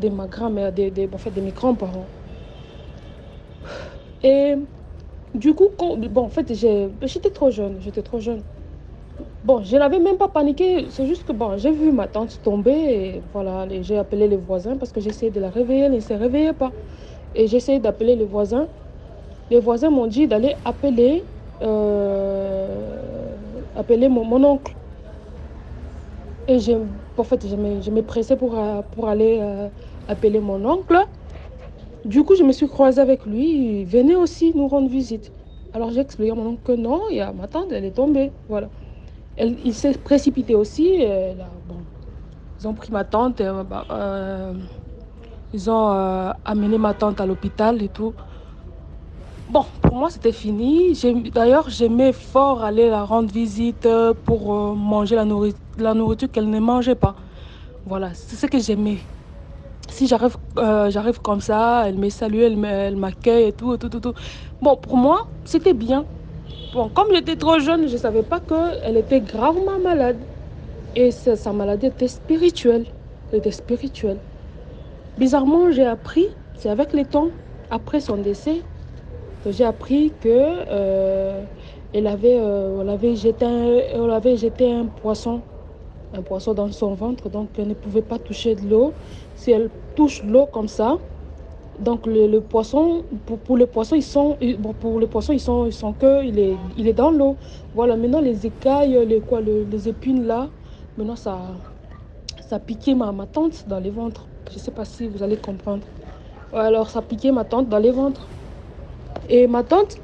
ma grand-mère, de mes grands-parents. Et du coup, j'étais trop jeune. Bon, je n'avais même pas paniqué, c'est juste que j'ai vu ma tante tomber et voilà, j'ai appelé les voisins parce que j'essayais de la réveiller, elle ne se réveillait pas. Et j'essayais d'appeler les voisins. Les voisins m'ont dit d'aller appeler mon oncle. Et je me pressais pour aller appeler mon oncle. Du coup, je me suis croisée avec lui, il venait aussi nous rendre visite. Alors j'ai expliqué à mon oncle que non, il y a ma tante, elle est tombée, voilà. Il s'est précipité aussi. Ils ont pris ma tante, ils ont amené ma tante à l'hôpital et tout. Bon, pour moi, c'était fini. D'ailleurs, j'aimais fort aller la rendre visite pour manger la nourriture qu'elle ne mangeait pas. Voilà, c'est ce que j'aimais. Si j'arrive comme ça, elle me salue, elle m'accueille et tout. Bon, pour moi, c'était bien. Bon, comme j'étais trop jeune, je ne savais pas qu'elle était gravement malade. Et sa maladie était spirituelle. Bizarrement, j'ai appris, c'est avec le temps, après son décès, Donc, j'ai appris que on avait jeté un poisson dans son ventre, donc elle ne pouvait pas toucher de l'eau. Si elle touche l'eau comme ça, donc le poisson, pour le poisson, ils sont que il est dans l'eau. Voilà, maintenant les écailles, les épines là, maintenant ça piquait ma tante dans les ventres. Je ne sais pas si vous allez comprendre. Ouais, alors ça piquait ma tante dans les ventres. Et ma tante,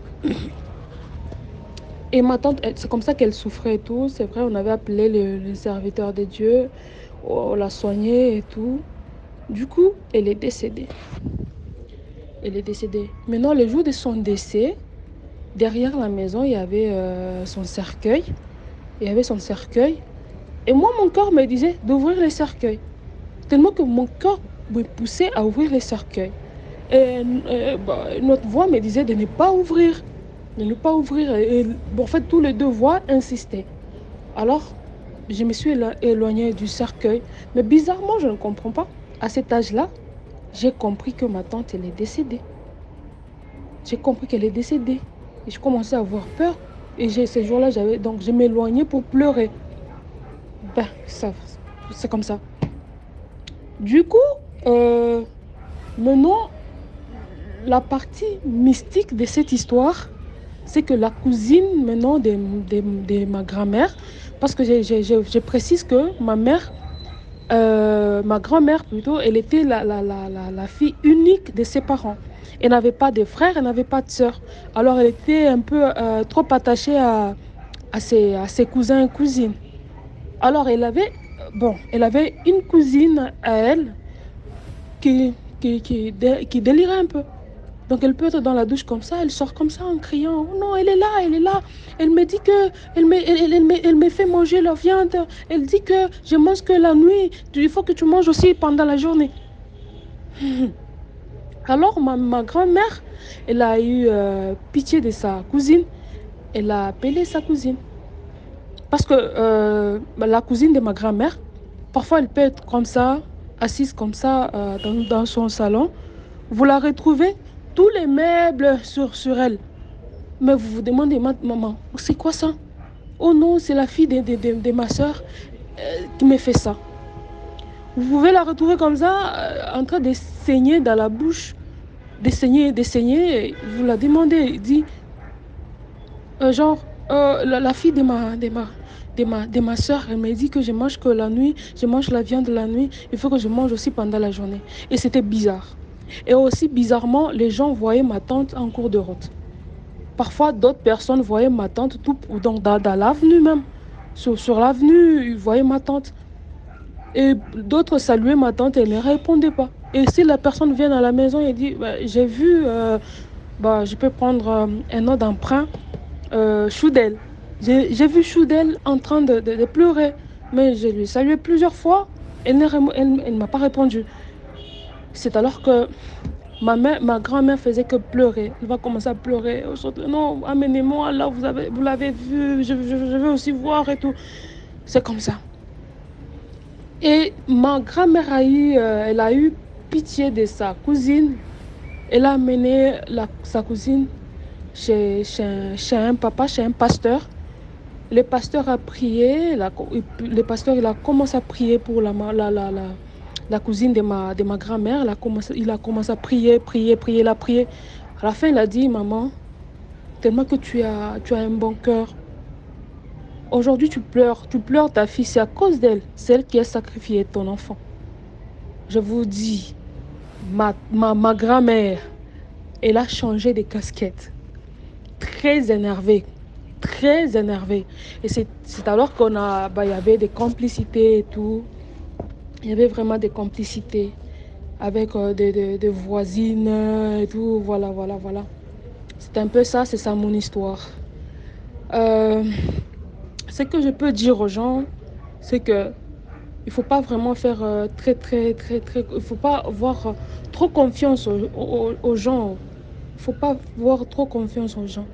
c'est comme ça qu'elle souffrait et tout. C'est vrai, on avait appelé le serviteur de Dieu, on l'a soignée et tout. Du coup, elle est décédée. Maintenant, le jour de son décès, derrière la maison, il y avait son cercueil. Et moi, mon corps me disait d'ouvrir le cercueil. Tellement que mon corps me poussait à ouvrir le cercueil. Et notre voix me disait de ne pas ouvrir. En fait, tous les deux voix insistaient. Alors, je me suis éloignée du cercueil. Mais bizarrement, je ne comprends pas. À cet âge-là, j'ai compris que ma tante, elle est décédée. Et je commençais à avoir peur. Et ces jours-là, donc je m'éloignais pour pleurer. C'est comme ça. Du coup, maintenant, la partie mystique de cette histoire, c'est que la cousine maintenant de ma grand-mère, parce que je précise que ma grand-mère plutôt, elle était la fille unique de ses parents. Elle n'avait pas de frères, elle n'avait pas de sœurs. Alors elle était un peu trop attachée à ses cousins et cousines. Alors elle avait une cousine à elle qui délirait un peu. Donc elle peut être dans la douche comme ça, elle sort comme ça en criant « Oh non, elle est là. Elle me dit que elle me fait manger la viande. Elle dit que je mange que la nuit. Il faut que tu manges aussi pendant la journée. » Alors ma grand-mère, elle a eu pitié de sa cousine. Elle a appelé sa cousine. Parce que la cousine de ma grand-mère, parfois elle peut être comme ça, assise comme ça dans son salon. Vous la retrouvez, tous les meubles sur elle. Mais vous vous demandez, maman, c'est quoi ça? Oh non, c'est la fille de ma soeur qui me fait ça. Vous pouvez la retrouver comme ça, en train de saigner dans la bouche, de saigner. Vous la demandez, il dit, la fille de ma soeur, elle me dit que je mange que la nuit, je mange la viande la nuit, il faut que je mange aussi pendant la journée. Et c'était bizarre. Et aussi bizarrement, les gens voyaient ma tante en cours de route. Parfois, d'autres personnes voyaient ma tante donc dans l'avenue même. Sur l'avenue, ils voyaient ma tante. Et d'autres saluaient ma tante et elle ne répondait pas. Et si la personne vient à la maison et dit j'ai vu, je peux prendre un nom d'emprunt, Choudel. J'ai vu Choudel en train de pleurer. Mais je lui saluais plusieurs fois. Elle ne m'a pas répondu. C'est alors que ma grand-mère faisait que pleurer. Elle va commencer à pleurer. Non, amenez-moi là, vous l'avez vu, je veux aussi voir et tout. C'est comme ça. Et ma grand-mère elle a eu pitié de sa cousine. Elle a amené sa cousine chez un pasteur. Le pasteur a prié. Le pasteur il a commencé à prier pour la cousine de ma grand-mère. Il a commencé à prier. Il a prié. À la fin, il a dit, maman, tellement que tu as un bon cœur. Aujourd'hui, tu pleures ta fille, c'est à cause d'elle. C'est elle qui a sacrifié ton enfant. Je vous dis, ma grand-mère, elle a changé de casquette. Très énervée. Et c'est alors qu'il y avait des complicités et tout. Il y avait vraiment des complicités avec des voisines et tout. Voilà. C'est un peu ça, c'est ça mon histoire. Ce que je peux dire aux gens, c'est que il faut pas vraiment faire il faut pas avoir trop confiance aux gens. Il faut pas avoir trop confiance aux gens.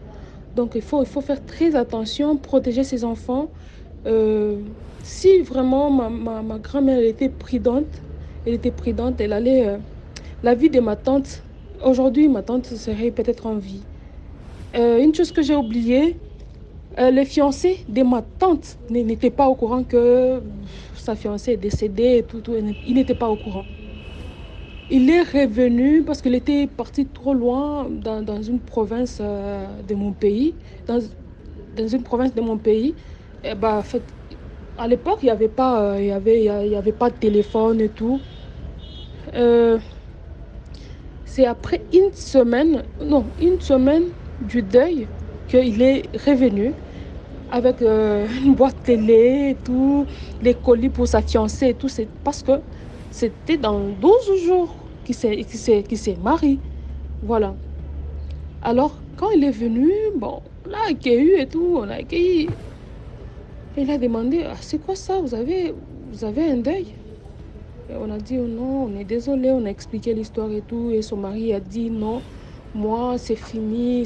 Donc il faut faire très attention, protéger ses enfants. Si vraiment ma grand-mère était prudente, elle allait... la vie de ma tante, aujourd'hui ma tante serait peut-être en vie. Une chose que j'ai oubliée, les fiancés de ma tante n'étaient pas au courant que sa fiancée est décédée et tout. Il n'était pas au courant. Il est revenu parce qu'il était parti trop loin dans une province de mon pays. Dans une province de mon pays. Et bah, en fait, à l'époque, il n'y avait pas, il y avait pas de téléphone et tout. Euh, c'est après une semaine du deuil qu'il est revenu avec une boîte télé et tout, les colis pour sa fiancée et tout. C'est parce que c'était dans 12 jours qu'il s'est marié. Voilà. Alors, quand il est venu, bon, on l'a accueilli et tout, on l'a accueilli. Il a demandé, ah, c'est quoi ça, vous avez un deuil? Et on a dit, oh non, on est désolé, on a expliqué l'histoire et tout. Et son mari a dit, non, moi, c'est fini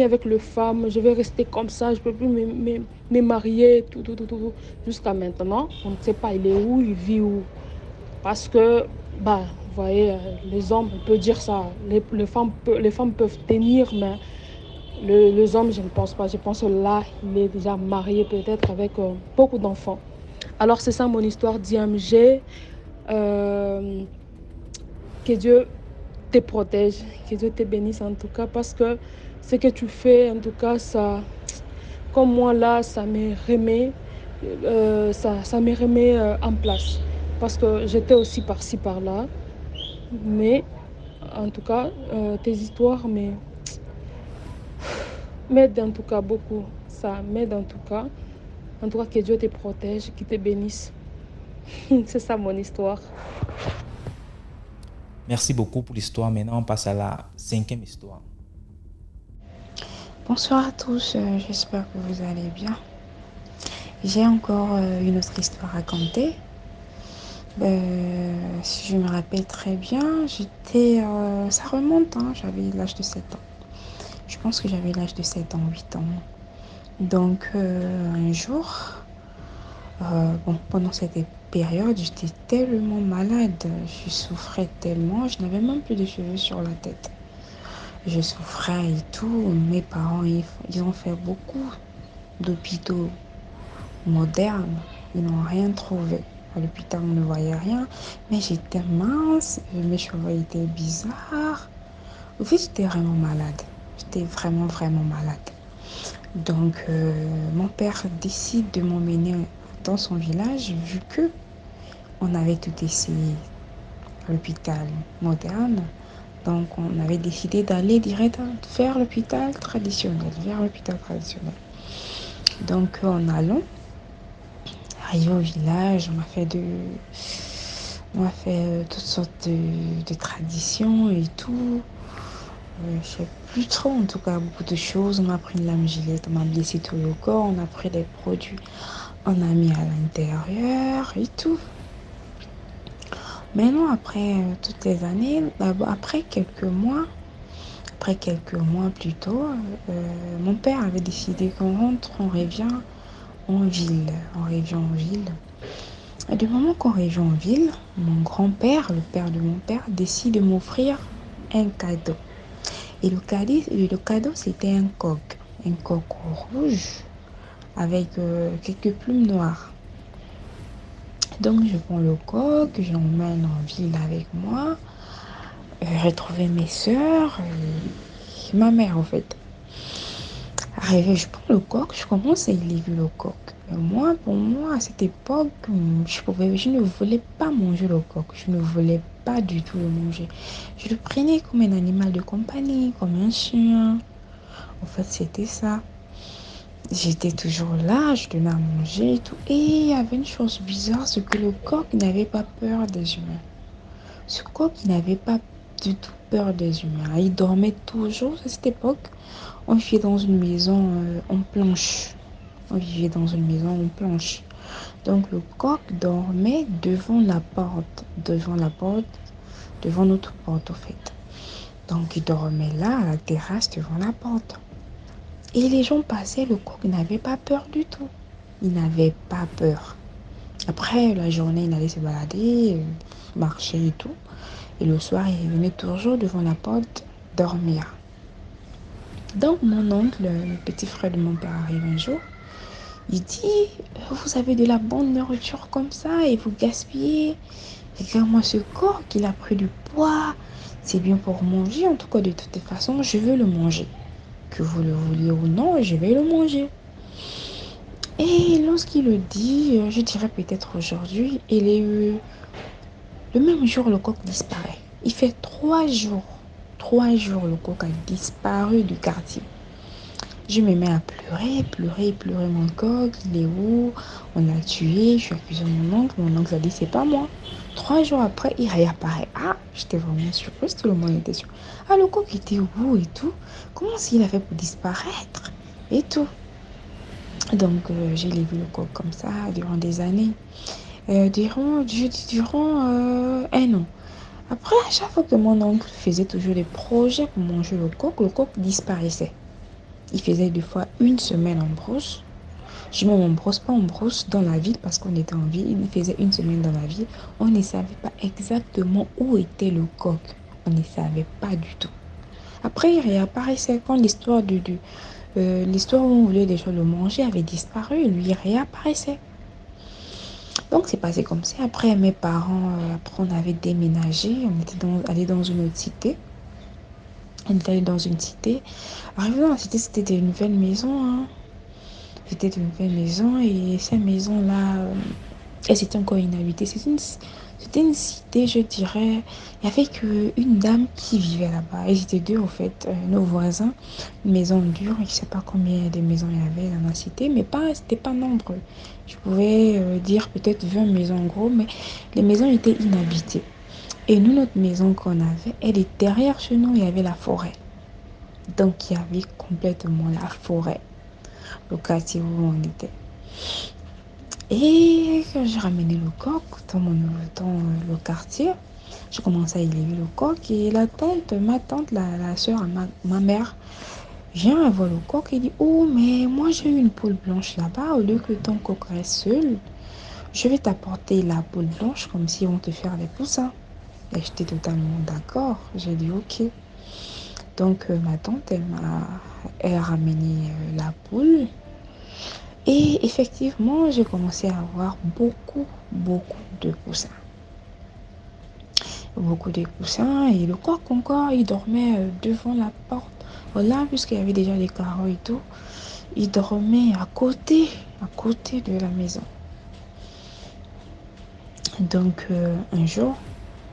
avec le femme, je vais rester comme ça, je ne peux plus me marier, tout. Jusqu'à maintenant, on ne sait pas, il est où, il vit où. Parce que, bah, vous voyez, les hommes, on peut dire ça, les femmes peuvent tenir, mais les hommes, je ne pense pas. Je pense que là, il est déjà marié peut-être avec beaucoup d'enfants. Alors, c'est ça mon histoire d'IMG. Que Dieu te protège, que Dieu te bénisse en tout cas, parce que ce que tu fais, en tout cas, ça, comme moi là, ça me remet, ça me remet en place. Parce que j'étais aussi par-ci, par-là. Mais, en tout cas, tes histoires m'aident en tout cas beaucoup. Ça m'aide en tout cas. En tout cas, que Dieu te protège, qu'il te bénisse. C'est ça mon histoire. Merci beaucoup pour l'histoire. Maintenant, on passe à la 5e histoire. Bonsoir à tous, j'espère que vous allez bien. J'ai encore une autre histoire à raconter. Si je me rappelle très bien, ça remonte, hein, j'avais l'âge de 7 ans. Je pense que j'avais l'âge de 7 ans, 8 ans. Donc, un jour, pendant cette période, j'étais tellement malade, je souffrais tellement, je n'avais même plus de cheveux sur la tête. Je souffrais et tout. Mes parents, ils ont fait beaucoup d'hôpitaux modernes. Ils n'ont rien trouvé. À l'hôpital, on ne voyait rien. Mais j'étais mince, mes cheveux étaient bizarres. En fait, j'étais vraiment malade. J'étais vraiment, vraiment malade. Donc, mon père décide de m'emmener dans son village, vu que on avait tout essayé à l'hôpital moderne. Donc, on avait décidé d'aller direct vers l'hôpital traditionnel, Donc, en allant, arrivé au village, on a fait toutes sortes de traditions et tout. Je ne sais plus trop, en tout cas, beaucoup de choses. On a pris une lame-gilette, on m'a blessé tout le corps, on a pris des produits, on a mis à l'intérieur et tout. Maintenant, après toutes les années, après quelques mois plus tôt, mon père avait décidé qu'on rentre, on revient en ville. Et du moment qu'on revient en ville, mon grand-père, le père de mon père, décide de m'offrir un cadeau. Et le cadeau, c'était un coq rouge avec quelques plumes noires. Donc, je prends le coq, je l'emmène en ville avec moi, retrouver mes soeurs et ma mère, en fait. Arrivé, je prends le coq, je commence à élever le coq. Mais moi, pour moi, à cette époque, je ne voulais pas manger le coq. Je ne voulais pas du tout le manger. Je le prenais comme un animal de compagnie, comme un chien. En fait, c'était ça. J'étais toujours là, je donnais à manger et tout. Et il y avait une chose bizarre, c'est que le coq n'avait pas peur des humains. Ce coq, il n'avait pas du tout peur des humains. Il dormait toujours à cette époque. On vivait dans une maison en planche. Donc le coq dormait devant notre porte au fait. Donc il dormait là, à la terrasse, devant la porte. Et les gens passaient, le coq n'avait pas peur du tout. Il n'avait pas peur. Après, la journée, il allait se balader, marcher et tout. Et le soir, il venait toujours devant la porte dormir. Donc, mon oncle, le petit frère de mon père, arrive un jour. Il dit, vous avez de la bonne nourriture comme ça et vous gaspillez. Regarde-moi ce corps qu'il a pris du poids. C'est bien pour manger. En tout cas, de toute façon, je veux le manger. Que vous le vouliez ou non, je vais le manger. Et lorsqu'il le dit, je dirais peut-être aujourd'hui, le même jour, le coq disparaît. Il fait 3 jours. 3 jours, le coq a disparu du quartier. Je me mets à pleurer mon coq. Il est où? On l'a tué. Je suis accusée de mon oncle. Mon oncle a dit, c'est pas moi. 3 jours après, il réapparaît. Ah, j'étais vraiment surprise. Tout le monde était sûr. Ah, le coq était où et tout? Comment s'il a fait pour disparaître? Et tout. Donc, j'ai vu le coq comme ça durant des années. Durant un an. Après, à chaque fois que mon oncle faisait toujours des projets pour manger le coq disparaissait. Il faisait des fois 1 semaine en brousse. Je mets mon brosse, pas en brousse, dans la ville parce qu'on était en ville. Il faisait 1 semaine dans la ville. On ne savait pas exactement où était le coq. On ne savait pas du tout. Après, il réapparaissait quand l'histoire l'histoire où on voulait déjà le manger avait disparu. Lui, il réapparaissait. Donc, c'est passé comme ça. Après, mes parents, après, on avait déménagé. On était allé dans une autre cité. On est allé dans une cité. Arrivé dans la cité, c'était une nouvelle maison. Hein. C'était une nouvelle maison et cette maison-là, elle était encore inhabitée. C'était une cité, je dirais. Il n'y avait qu'une dame qui vivait là-bas. Ils étaient deux, en fait, nos voisins. Une maison dure. Je ne sais pas combien de maisons il y avait dans la cité, mais c'était pas nombreux. Je pouvais dire peut-être 20 maisons en gros, mais les maisons étaient inhabitées. Et nous, notre maison qu'on avait, elle est derrière chez nous, il y avait la forêt. Donc, il y avait complètement la forêt, le quartier où on était. Et quand j'ai ramené le coq dans le quartier, j'ai commencé à élever le coq. Et ma tante, la soeur à ma mère, vient voir le coq et dit, oh, mais moi j'ai eu une poule blanche là-bas, au lieu que ton coq reste seul, je vais t'apporter la poule blanche comme si on te faire des poussins. Et j'étais totalement d'accord. J'ai dit ok. Donc ma tante, elle a ramené la poule. Et effectivement, j'ai commencé à avoir beaucoup de poussins. Beaucoup de poussins. Et le coq encore, il dormait devant la porte. Là, puisqu'il y avait déjà des carreaux et tout, il dormait à côté de la maison. Donc un jour,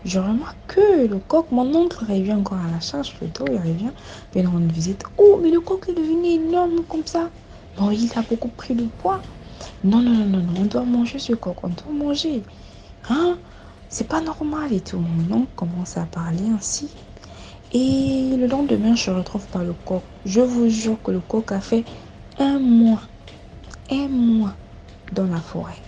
je remarque que le coq, mon oncle revient encore à la charge, plutôt, il revient, pendant une visite. Oh, mais le coq est devenu énorme comme ça. Bon, il a beaucoup pris de poids. Non, on doit manger ce coq, on doit manger. Hein? C'est pas normal et tout. Mon oncle commence à parler ainsi. Et le lendemain, je ne retrouve pas le coq. Je vous jure que le coq a fait 1 mois. 1 mois dans la forêt.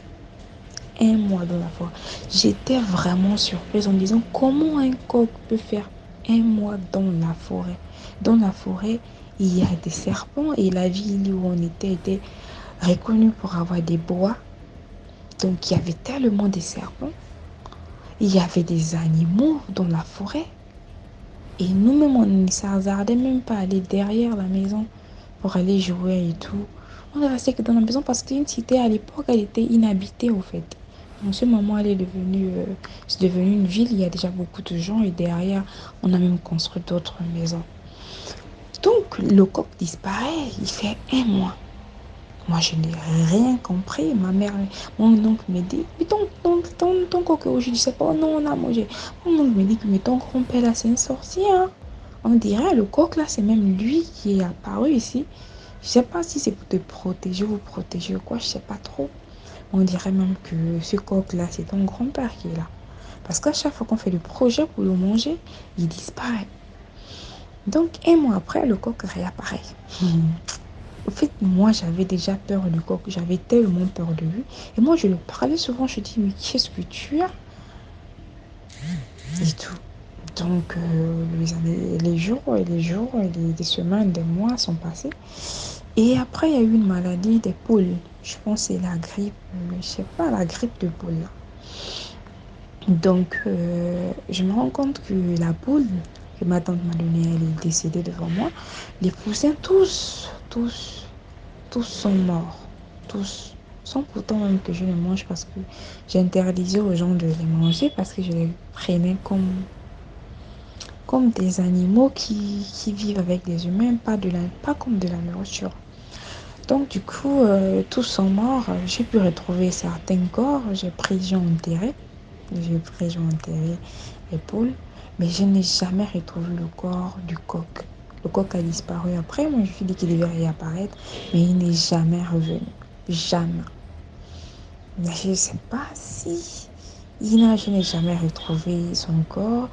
1 mois dans la forêt. J'étais vraiment surprise en me disant comment un coq peut faire 1 mois dans la forêt. Dans la forêt, il y a des serpents et la ville où on était reconnue pour avoir des bois. Donc il y avait tellement de serpents. Il y avait des animaux dans la forêt. Et nous-mêmes, on ne s'hasardait même pas à aller derrière la maison pour aller jouer et tout. On est resté que dans la maison parce que c'était une cité à l'époque, elle était inhabitée au fait. En ce moment, c'est devenu une ville, il y a déjà beaucoup de gens et derrière, on a même construit d'autres maisons. Donc, le coq disparaît, il fait 1 mois. Moi, je n'ai rien compris. Mon oncle me dit, mais ton coq, je ne sais pas, oh non, on a mangé. Mon oncle me dit que mais ton grand-père là, c'est une sorcière. Hein. On dirait, le coq là, c'est même lui qui est apparu ici. Je ne sais pas si c'est pour te protéger, vous protéger ou quoi, je ne sais pas trop. On dirait même que ce coq-là, c'est ton grand-père qui est là. Parce qu'à chaque fois qu'on fait le projet pour le manger, il disparaît. Donc, 1 mois après, le coq réapparaît. Au fait, moi, j'avais déjà peur du coq. J'avais tellement peur de lui. Et moi, je le parlais souvent. Je dis, mais qu'est-ce que tu as? Et tout. Donc, les jours, les semaines, des mois sont passés. Et après, il y a eu une maladie des poules. Je pense que c'est la grippe, je sais pas, la grippe de poule. Donc, je me rends compte que la poule que ma tante m'a donné, elle est décédée devant moi. Les poussins, tous sont morts. Tous. Sans pourtant même que je les mange parce que j'interdisais aux gens de les manger parce que je les prenais comme des animaux qui vivent avec les humains, pas comme de la nourriture. Donc du coup, tous sont morts. J'ai pu retrouver certains corps. J'ai enterré les poules, mais je n'ai jamais retrouvé le corps du coq. Le coq a disparu après. Moi, je me suis dit qu'il devait réapparaître, mais il n'est jamais revenu. Jamais. Mais je ne sais pas si... Je n'ai jamais retrouvé son corps.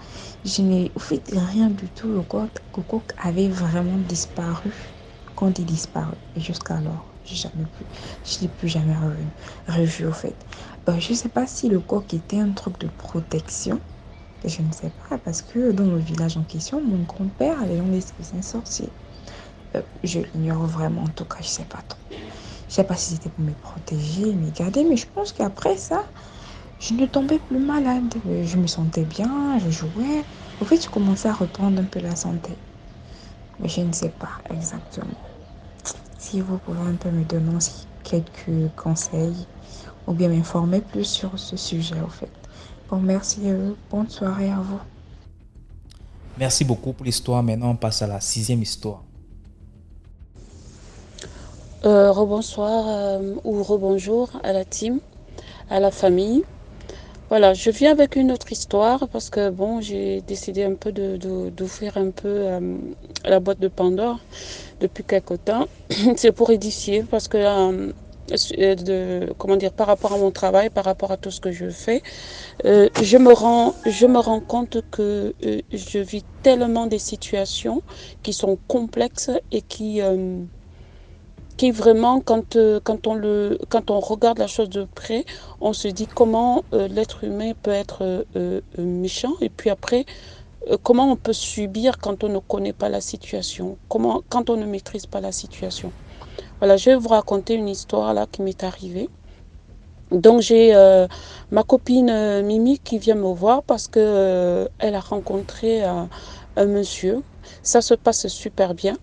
Je n'ai fait rien du tout. Le coq avait vraiment disparu quand il disparu. Et jusqu'alors, je ne l'ai plus jamais revu au fait. Je ne sais pas si le coq était un truc de protection. Je ne sais pas, parce que dans le village en question, mon grand-père, les gens disent que c'est un sorcier. Je l'ignore vraiment, en tout cas, je ne sais pas trop. Je ne sais pas si c'était pour me protéger, me garder, mais je pense qu'après ça, je ne tombais plus malade. Je me sentais bien, je jouais. Au fait, je commençais à reprendre un peu la santé. Mais je ne sais pas exactement. Si vous pouvez un peu me donner aussi quelques conseils ou bien m'informer plus sur ce sujet, au fait. Bon, merci. Bonne soirée à vous. Merci beaucoup pour l'histoire. Maintenant, on passe à la 6e histoire. Rebonsoir ou rebonjour à la team, à la famille. Voilà, je viens avec une autre histoire parce que bon, j'ai décidé un peu d'ouvrir un peu la boîte de Pandore depuis quelque temps. C'est pour édifier parce que par rapport à mon travail, par rapport à tout ce que je fais, je me rends compte que je vis tellement des situations qui sont complexes et qui vraiment, quand on regarde la chose de près, on se dit comment l'être humain peut être méchant et puis après, comment on peut subir quand on ne connaît pas la situation, quand on ne maîtrise pas la situation. Voilà, je vais vous raconter une histoire là qui m'est arrivée. Donc j'ai ma copine Mimi qui vient me voir parce que elle a rencontré un monsieur. Ça se passe super bien.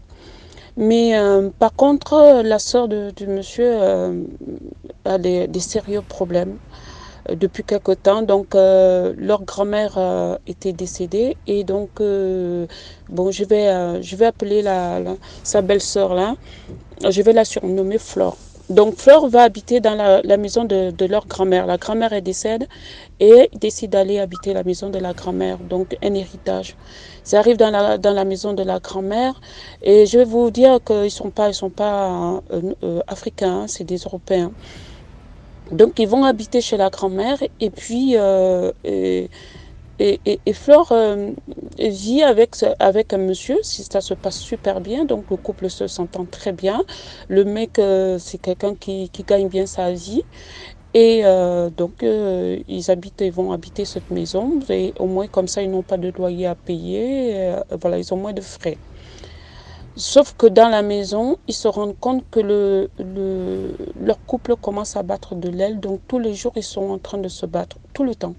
Mais par contre, la sœur du monsieur a des sérieux problèmes depuis quelque temps. Donc, leur grand-mère était décédée. Et donc, bon, je vais appeler sa belle-sœur là. Je vais la surnommer Flore. Donc, Flore va habiter dans la maison de leur grand-mère. La grand-mère, elle décède et décide d'aller habiter la maison de la grand-mère. Donc, un héritage. Ça arrive dans la maison de la grand-mère. Et je vais vous dire qu'ils ne sont pas africains, hein, c'est des Européens. Donc, ils vont habiter chez la grand-mère. Et puis, et Flore vit avec un monsieur, ça se passe super bien, donc le couple s'entend très bien. Le mec, c'est quelqu'un qui gagne bien sa vie. Et donc, ils vont habiter cette maison. Et au moins, comme ça, ils n'ont pas de loyer à payer. Voilà, ils ont moins de frais. Sauf que dans la maison, ils se rendent compte que leur couple commence à battre de l'aile. Donc, tous les jours, ils sont en train de se battre, tout le temps.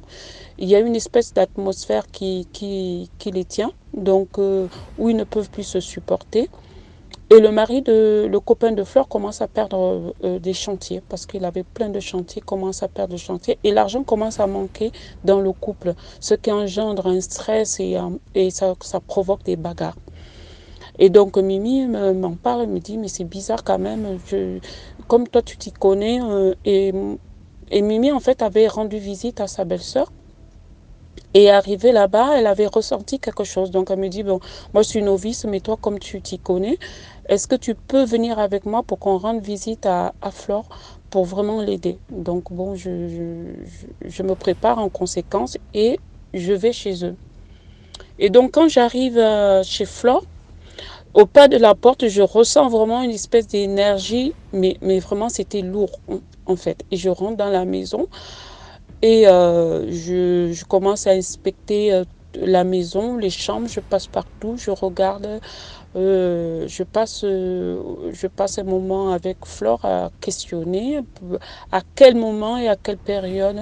Il y a une espèce d'atmosphère qui les tient, donc où ils ne peuvent plus se supporter. Et le copain de Flore commence à perdre des chantiers, parce qu'il avait plein de chantiers, commence à perdre des chantiers. Et l'argent commence à manquer dans le couple, ce qui engendre un stress et ça provoque des bagarres. Et donc Mimi m'en parle, elle me dit, mais c'est bizarre quand même, comme toi tu t'y connais. Et Mimi en fait avait rendu visite à sa belle-sœur. Et arrivée là-bas, elle avait ressenti quelque chose. Donc elle me dit, bon, moi je suis novice, mais toi comme tu t'y connais, est-ce que tu peux venir avec moi pour qu'on rende visite à Flore pour vraiment l'aider? Donc bon, je me prépare en conséquence et je vais chez eux. Et donc quand j'arrive chez Flore, au pas de la porte, je ressens vraiment une espèce d'énergie, mais vraiment c'était lourd en fait. Et je rentre dans la maison. Et je commence à inspecter la maison, les chambres, je passe partout, je regarde, je passe un moment avec Flore à questionner à quel moment et à quelle période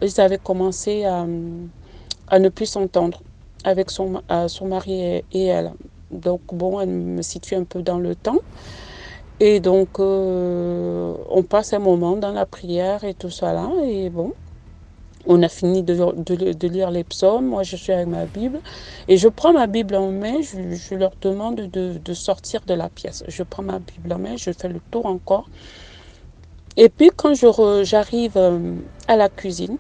ils avaient commencé à ne plus s'entendre. avec son mari et elle. Donc bon, elle me situe un peu dans le temps. Et donc, on passe un moment dans la prière et tout ça là. Et bon, on a fini de lire les psaumes. Moi, je suis avec ma Bible. Et je prends ma Bible en main. Je leur demande de sortir de la pièce. Je prends ma Bible en main. Je fais le tour encore. Et puis, quand j'arrive à la cuisine,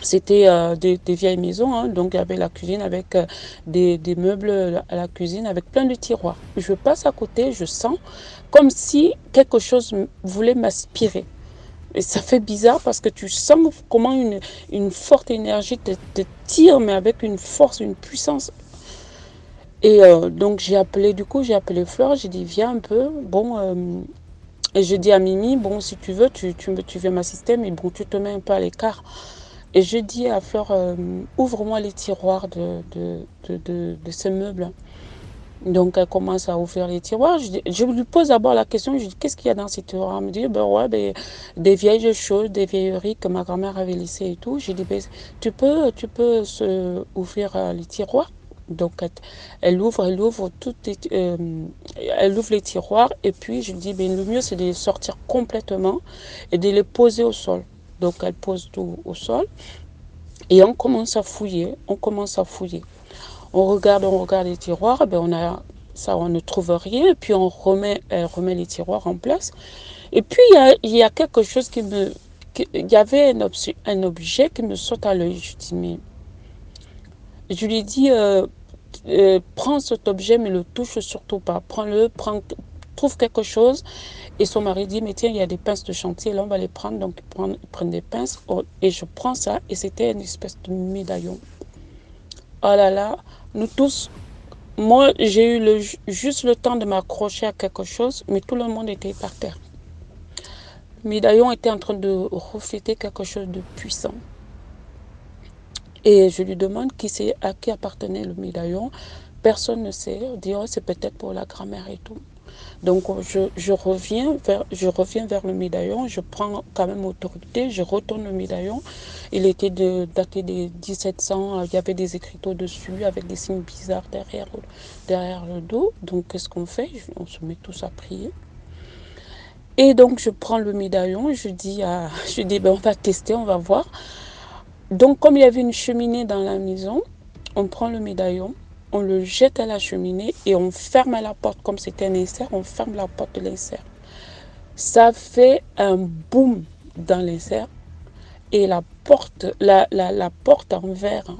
c'était des vieilles maisons, hein, donc il y avait la cuisine avec des meubles à la cuisine avec plein de tiroirs. Je passe à côté, je sens comme si quelque chose voulait m'aspirer. Et ça fait bizarre parce que tu sens comment une forte énergie te tire, mais avec une force, une puissance. Et donc j'ai appelé Fleur, j'ai dit viens un peu, bon, et je dis à Mimi, bon si tu veux, tu viens m'assister, mais bon tu te mets un peu à l'écart. Et je dis à Fleur, ouvre-moi les tiroirs de ces meubles. Donc elle commence à ouvrir les tiroirs. Je lui pose d'abord la question, je dis qu'est-ce qu'il y a dans ces tiroirs? Elle me dit, ben ouais, des vieilles choses, des vieilleries que ma grand-mère avait laissées et tout. J'ai dit, ben, tu peux ouvrir les tiroirs. Donc elle ouvre elle ouvre les tiroirs et puis je lui dis, ben, le mieux c'est de les sortir complètement et de les poser au sol. Donc elle pose tout au sol et on commence à fouiller, On regarde les tiroirs, ben on ne trouve rien, et puis elle remet les tiroirs en place. Et puis il y a quelque chose il y avait un objet qui me saute à l'œil. Je lui dis, prends cet objet, mais le touche surtout pas. Trouve quelque chose. Et son mari dit, mais tiens, il y a des pinces de chantier, là on va les prendre. Donc ils prennent des pinces, et je prends ça, et c'était une espèce de médaillon. Oh là là, nous tous, moi j'ai eu juste le temps de m'accrocher à quelque chose, mais tout le monde était par terre. Le médaillon était en train de refléter quelque chose de puissant. Et je lui demande à qui appartenait le médaillon. Personne ne sait. On dit, oh, c'est peut-être pour la grand-mère et tout. Donc je reviens vers le médaillon, je prends quand même autorité, je retourne le médaillon. Il était daté des 1700, il y avait des écriteaux dessus avec des signes bizarres derrière le dos. Donc qu'est-ce qu'on fait? On se met tous à prier. Et donc je prends le médaillon, je dis ben, on va tester, on va voir. Donc comme il y avait une cheminée dans la maison, on prend le médaillon, on le jette à la cheminée et on ferme la porte. Comme c'était un insert, on ferme la porte de l'insert. Ça fait un boom dans l'insert et la porte en verre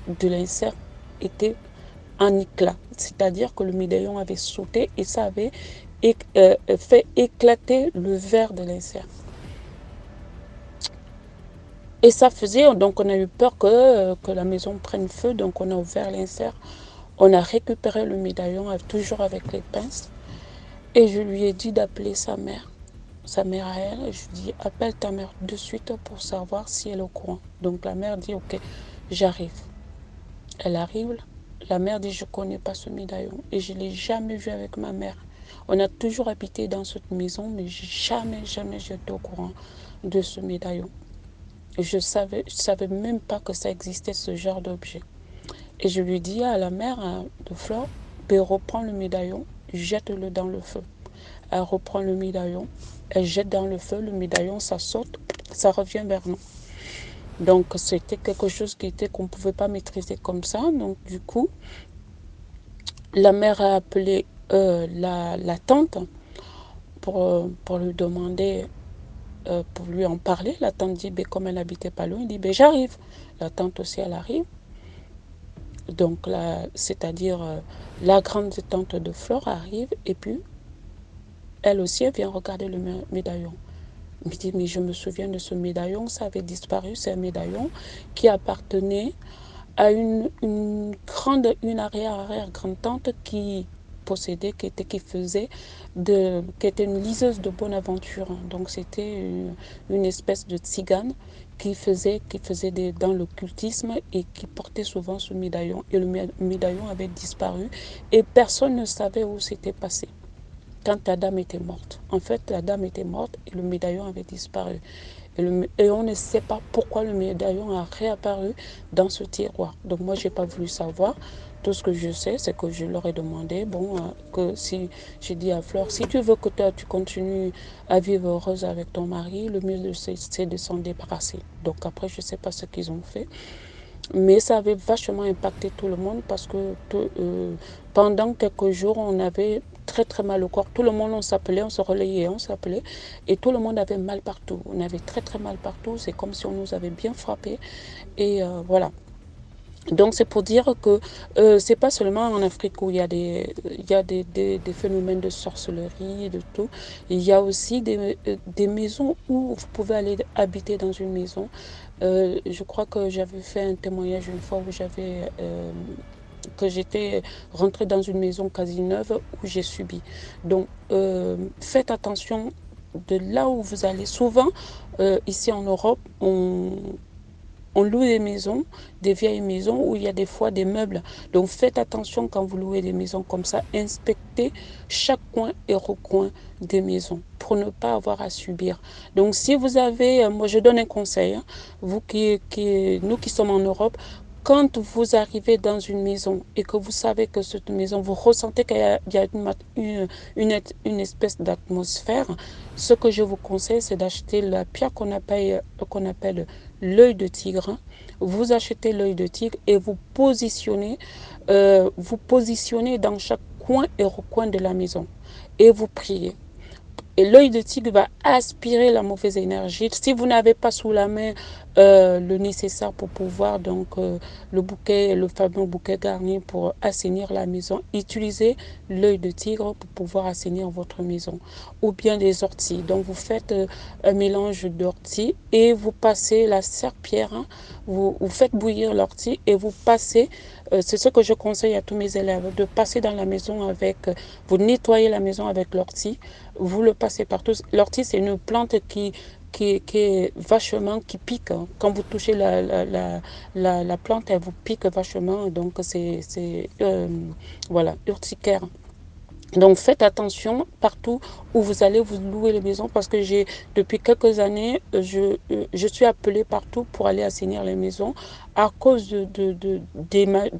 de l'insert était en éclat. C'est-à-dire que le médaillon avait sauté et ça avait fait éclater le verre de l'insert. Et ça faisait, donc on a eu peur que la maison prenne feu, donc on a ouvert l'insert. On a récupéré le médaillon, toujours avec les pinces. Et je lui ai dit d'appeler sa mère à elle. Et je lui ai dit, appelle ta mère de suite pour savoir si elle est au courant. Donc la mère dit, ok, j'arrive. Elle arrive, la mère dit, je ne connais pas ce médaillon. Et je ne l'ai jamais vu avec ma mère. On a toujours habité dans cette maison, mais jamais j'étais au courant de ce médaillon. Je savais même pas que ça existait, ce genre d'objet. Et je lui dis à la mère de Fleur, ben, reprends le médaillon, jette-le dans le feu. Elle reprend le médaillon, elle jette dans le feu, le médaillon, ça saute, ça revient vers nous. Donc c'était quelque chose qu'on ne pouvait pas maîtriser comme ça. Donc du coup, la mère a appelé la tante pour lui demander, pour lui en parler. La tante dit, ben, comme elle n'habitait pas loin, elle dit, ben, j'arrive. La tante aussi, elle arrive. Donc, c'est-à-dire la grande tante de Fleur arrive et puis elle aussi, elle vient regarder le médaillon. Elle me dit, mais je me souviens de ce médaillon, ça avait disparu. C'est un médaillon qui appartenait à une arrière-grand-tante qui possédait, qui était une liseuse de Bonaventure. Donc c'était une espèce de tzigane qui faisait dans l'occultisme et qui portait souvent ce médaillon. Et le médaillon avait disparu et personne ne savait où c'était passé quand la dame était morte. En fait, la dame était morte et le médaillon avait disparu. Et on ne sait pas pourquoi le médaillon a réapparu dans ce tiroir. Donc moi, j'ai pas voulu savoir. Tout ce que je sais, c'est que je leur ai demandé, que si j'ai dit à Fleur, si tu veux que toi, tu continues à vivre heureuse avec ton mari, le mieux c'est de s'en débarrasser. Donc après, je sais pas ce qu'ils ont fait. Mais ça avait vachement impacté tout le monde parce que pendant quelques jours, on avait très très mal au corps. Tout le monde, on s'appelait, on se relayait, on s'appelait. Et tout le monde avait mal partout. On avait très très mal partout. C'est comme si on nous avait bien frappé. Et voilà. Donc c'est pour dire que c'est pas seulement en Afrique où il y a des phénomènes de sorcellerie et de tout. Il y a aussi des maisons où vous pouvez aller habiter dans une maison. Je crois que j'avais fait un témoignage une fois où que j'étais rentrée dans une maison quasi neuve où j'ai subi. Donc faites attention de là où vous allez. Souvent ici en Europe, on loue des maisons, des vieilles maisons où il y a des fois des meubles. Donc faites attention quand vous louez des maisons comme ça. Inspectez chaque coin et recoin des maisons pour ne pas avoir à subir. Donc si vous avez, moi je donne un conseil, hein, nous qui sommes en Europe, quand vous arrivez dans une maison et que vous savez que cette maison, vous ressentez qu'il y a une espèce d'atmosphère, ce que je vous conseille, c'est d'acheter la pierre qu'on appelle l'œil de tigre. Vous achetez l'œil de tigre et vous positionnez dans chaque coin et recoin de la maison et vous priez. Et l'œil de tigre va aspirer la mauvaise énergie. Si vous n'avez pas sous la main le nécessaire pour pouvoir, le fameux bouquet garni pour assainir la maison, utilisez l'œil de tigre pour pouvoir assainir votre maison. Ou bien des orties. Donc vous faites un mélange d'orties et vous passez la serpillière, hein, vous faites bouillir l'ortie et vous passez, c'est ce que je conseille à tous mes élèves, de passer dans la maison vous nettoyez la maison avec l'ortie, vous le passez partout. L'ortie, c'est une plante qui est vachement, qui pique. Quand vous touchez la plante, elle vous pique vachement. Donc, voilà, urticaire. Donc faites attention partout où vous allez vous louer les maisons parce que depuis quelques années, je suis appelée partout pour aller assainir les maisons à cause de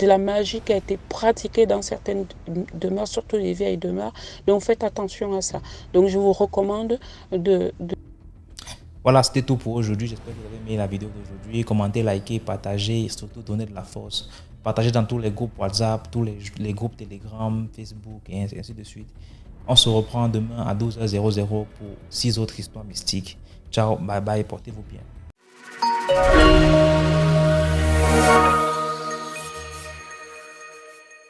la magie qui a été pratiquée dans certaines demeures, surtout les vieilles demeures. Donc faites attention à ça. Donc je vous recommande de... Voilà, c'était tout pour aujourd'hui. J'espère que vous avez aimé la vidéo d'aujourd'hui. Commentez, likez, partagez et surtout donnez de la force. Partagez dans tous les groupes WhatsApp, tous les groupes Telegram, Facebook et ainsi de suite. On se reprend demain à 12h00 pour 6 autres histoires mystiques. Ciao, bye bye, portez-vous bien.